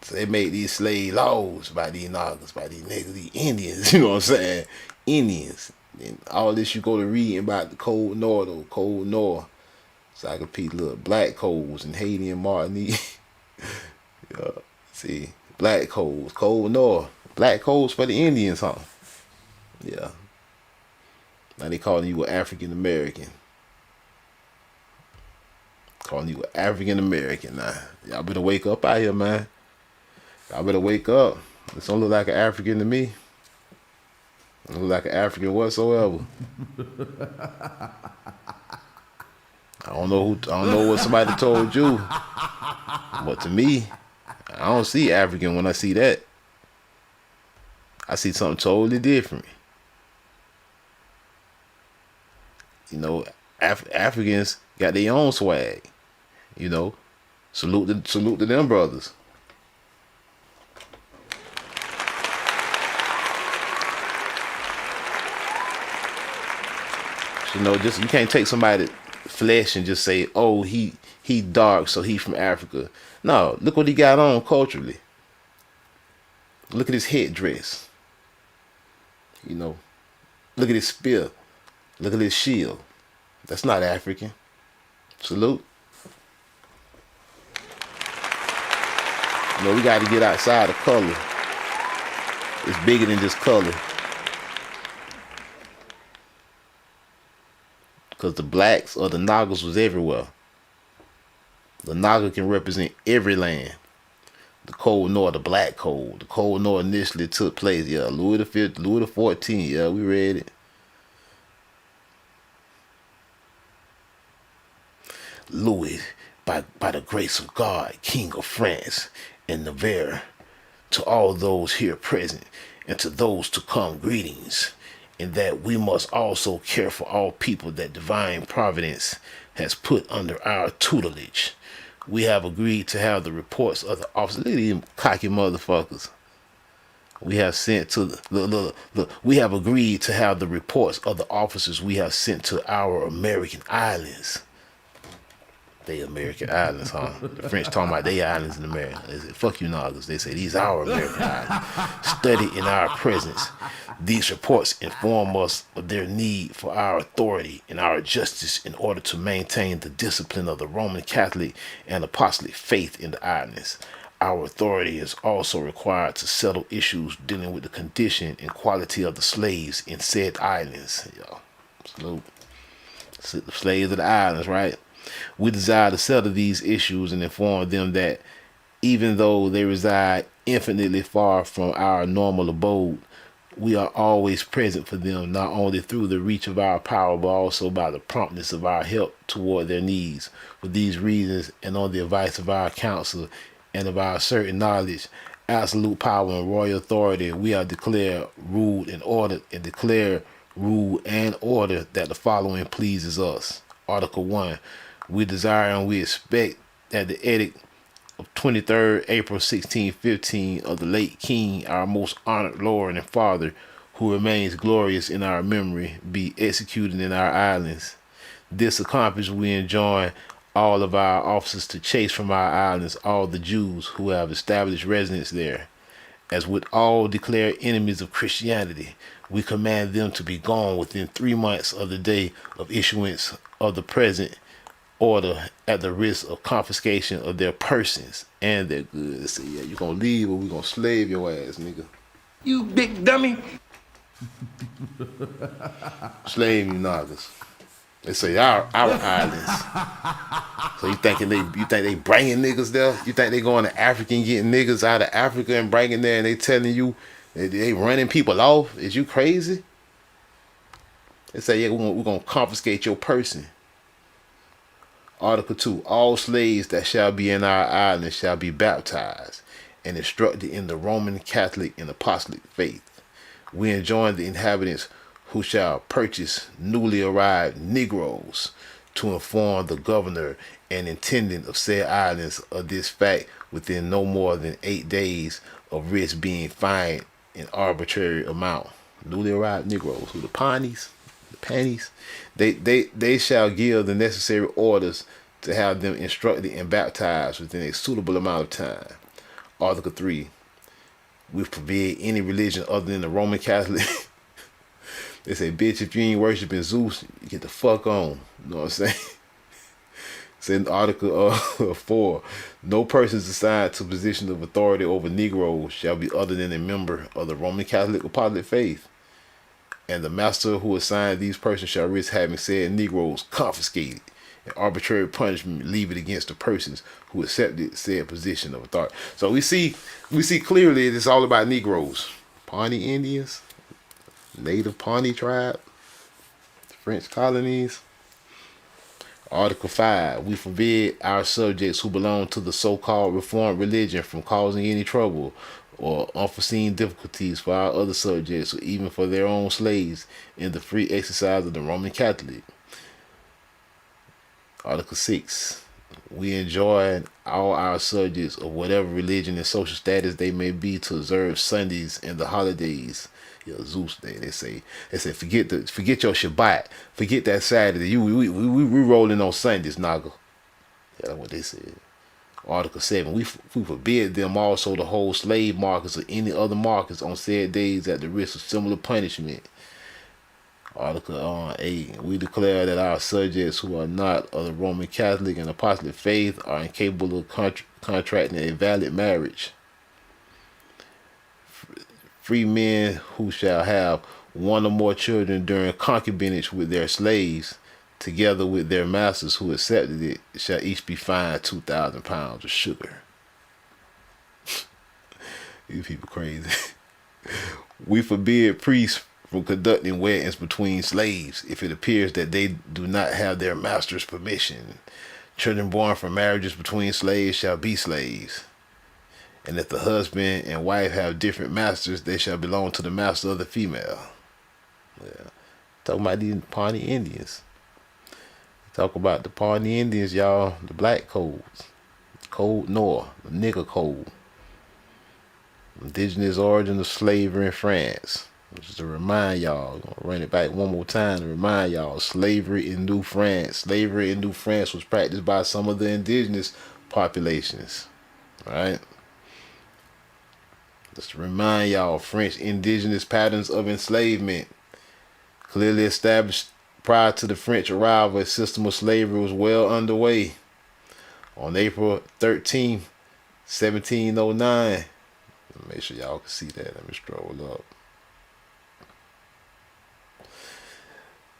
[SPEAKER 2] So they made these slave laws by these Nagas, by these niggas, these Indians, you know what I'm saying? Indians. And all this you go to read about the Code Noir, though. Code Noir. So I could peep little Black Codes in Haiti and Martinique. Yeah. See, Black Codes, Code Noir. Black Codes for the Indians, huh? Yeah. Now they calling you an African American. Calling you an African American now. Y'all better wake up out here, man. Y'all better wake up. This don't look like an African to me. Don't look like an African whatsoever. I don't know what somebody told you. But to me, I don't see African when I see that. I see something totally different. Africans got their own swag. Salute to them brothers. Just you can't take somebody's flesh and just say, oh, he dark, so he from Africa. No, look what he got on culturally. Look at his headdress. Look at his spear. Look at his shield. That's not African. Salute. We got to get outside of color. It's bigger than just color. Because the blacks or the Nagas was everywhere. The Naga can represent every land. The Cold Noir, the Black Cold. The Cold Noir initially took place, yeah, Louis the 5th, Louis the 14th, yeah, we read it. Louis, by the grace of God, King of France and Navarre, to all those here present and to those to come, greetings, in that we must also care for all people that divine providence has put under our tutelage. We have agreed to have the reports of the officers. Look at these cocky motherfuckers. We have sent to the look. We have agreed to have the reports of the officers we have sent to our American islands. They American islands, huh? The French talking about they islands in America. They say, fuck you Nagas. They say, these are our American islands. Study in our presence. These reports inform us of their need for our authority and our justice in order to maintain the discipline of the Roman Catholic and Apostolic faith in the islands. Our authority is also required to settle issues dealing with the condition and quality of the slaves in said islands. Yo, salute. The slaves of the islands, right? We desire to settle these issues and inform them that even though they reside infinitely far from our normal abode, we are always present for them, not only through the reach of our power, but also by the promptness of our help toward their needs. For these reasons, and on the advice of our counsel and of our certain knowledge, absolute power and royal authority, we are declared, ruled, and ordered, and declare, rule, and order that the following pleases us. Article 1. We desire and we expect that the edict of 23rd April 1615 of the late King, our most honored Lord and Father, who remains glorious in our memory, be executed in our islands. This accomplished, we enjoin all of our officers to chase from our islands all the Jews who have established residence there. As with all declared enemies of Christianity, we command them to be gone within 3 months of the day of issuance of the present order at the risk of confiscation of their persons and their goods. Say, yeah, you gonna leave or we gonna slave your ass, nigga.
[SPEAKER 3] You big dummy.
[SPEAKER 2] Slave you Nagas. They say our islands. So you think they bringing niggas there? You think they going to Africa and getting niggas out of Africa and bringing there and they telling you they running people off? Is you crazy? They say, yeah, we're gonna confiscate your person. Article 2. All slaves that shall be in our island shall be baptized and instructed in the Roman Catholic and Apostolic faith. We enjoin the inhabitants who shall purchase newly arrived Negroes to inform the governor and intendant of said islands of this fact within no more than 8 days of risk being fined an arbitrary amount. Newly arrived Negroes, who the Pawnees, they shall give the necessary orders to have them instructed and baptized within a suitable amount of time. Article 3. We forbid any religion other than the Roman Catholic. They say, bitch, if you ain't worshiping Zeus, you get the fuck on. You know what I'm saying? It's in Article 4. No persons assigned to a position of authority over Negroes shall be other than a member of the Roman Catholic Apostolic faith. And the master who assigned these persons shall risk having said Negroes confiscated and arbitrary punishment leave it against the persons who accepted said position of authority. So we see clearly it's all about Negroes. Pawnee Indians, Native Pawnee tribe, French colonies. Article 5. We forbid our subjects who belong to the so-called Reformed religion from causing any trouble or unforeseen difficulties for our other subjects or even for their own slaves in the free exercise of the Roman Catholic. Article 6. We enjoin all our subjects of whatever religion and social status they may be to observe Sundays and the holidays. Yeah, Zeus Day. They say forget your Shabbat, forget that Saturday. We rolling on Sundays, Naga. Yeah, that's what they said. Article 7. We forbid them also to hold slave markets or any other markets on said days at the risk of similar punishment. Article 8. We declare that our subjects who are not of the Roman Catholic and Apostolic faith are incapable of contracting a valid marriage. free men who shall have one or more children during concubinage with their slaves, together with their masters who accepted it, shall each be fined 2,000 pounds of sugar. These people crazy. We forbid priests from conducting weddings between slaves if it appears that they do not have their master's permission. Children born from marriages between slaves shall be slaves. And if the husband and wife have different masters, they shall belong to the master of the female. Yeah. Talking about these Pawnee Indians. Talk about the Pawnee Indians, y'all. The black codes. Code Noir. The nigger code. Indigenous origin of slavery in France. Just to remind y'all, I'm gonna run it back one more time to remind y'all, slavery in New France. Slavery in New France was practiced by some of the indigenous populations. Right? Just to remind y'all, French indigenous patterns of enslavement clearly established prior to the French arrival. A system of slavery was well underway. On April 13th, 1709. Make sure y'all can see that. Let me scroll up.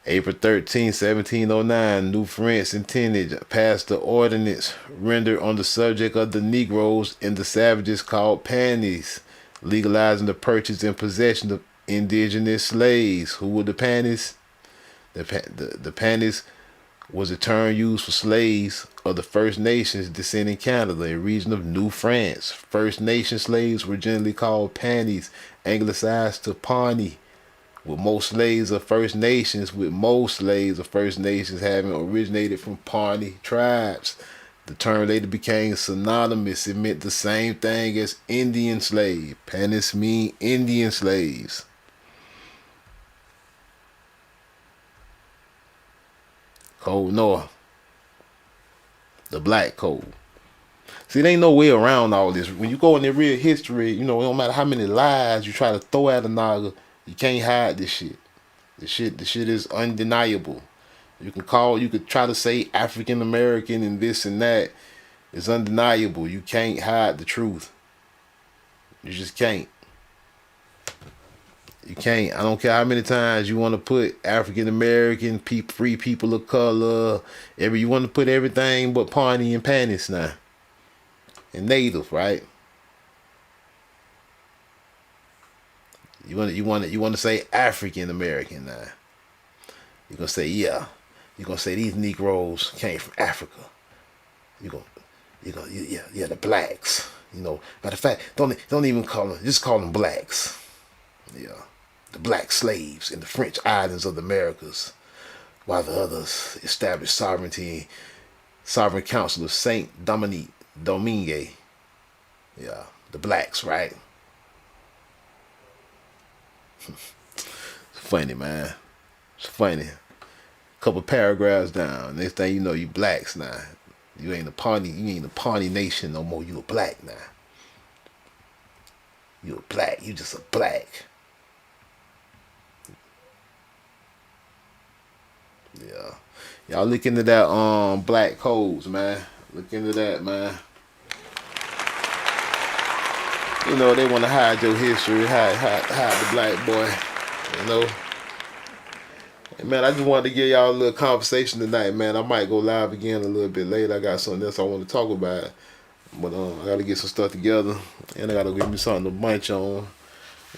[SPEAKER 2] April 13, 1709, New France intended passed the ordinance rendered on the subject of the Negroes and the savages called panties, legalizing the purchase and possession of indigenous slaves. Who were the panties? The panties was a term used for slaves of the First Nations descending in Canada, a region of New France. First Nation slaves were generally called panties, anglicized to Pawnee, with most slaves of First Nations having originated from Pawnee tribes. The term later became synonymous. It meant the same thing as Indian slave. Panties mean Indian slaves. Code Noir. The black code. See, there ain't no way around all this. When you go in the real history, you know, no matter how many lies you try to throw at a naga, you can't hide this shit. The shit is undeniable. You could try to say African American and this and that. It's undeniable. You can't hide the truth. You just can't. You can't. I don't care how many times you want to put African American, free people of color, you want to put everything but Pawnee and panties now. And Native, right? You want to say African American now. You're gonna say, yeah. You're gonna say these Negroes came from Africa. Yeah, the blacks. You know, matter of fact, don't even call them, just call them blacks. Yeah. The black slaves in the French islands of the Americas, while the others established sovereign council of Saint Domingue. Yeah, the blacks, right? It's funny, man. It's funny. Couple paragraphs down. Next thing you know, you blacks now. You ain't a Pawnee nation no more. You a black now. You a black. You just a black. Yeah. Y'all look into that black codes, man. Look into that, man. You know, they want to hide your history, hide the black boy, you know. And man, I just wanted to give y'all a little conversation tonight, man. I might go live again a little bit later. I got something else I want to talk about. But I got to get some stuff together. And I got to give me something to munch on.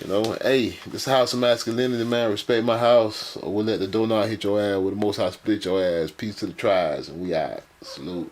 [SPEAKER 2] You know, hey, this house of masculinity, man. Respect my house, or we'll let the door not hit your ass. With the most high split your ass. Peace to the tribes, and we out. Salute.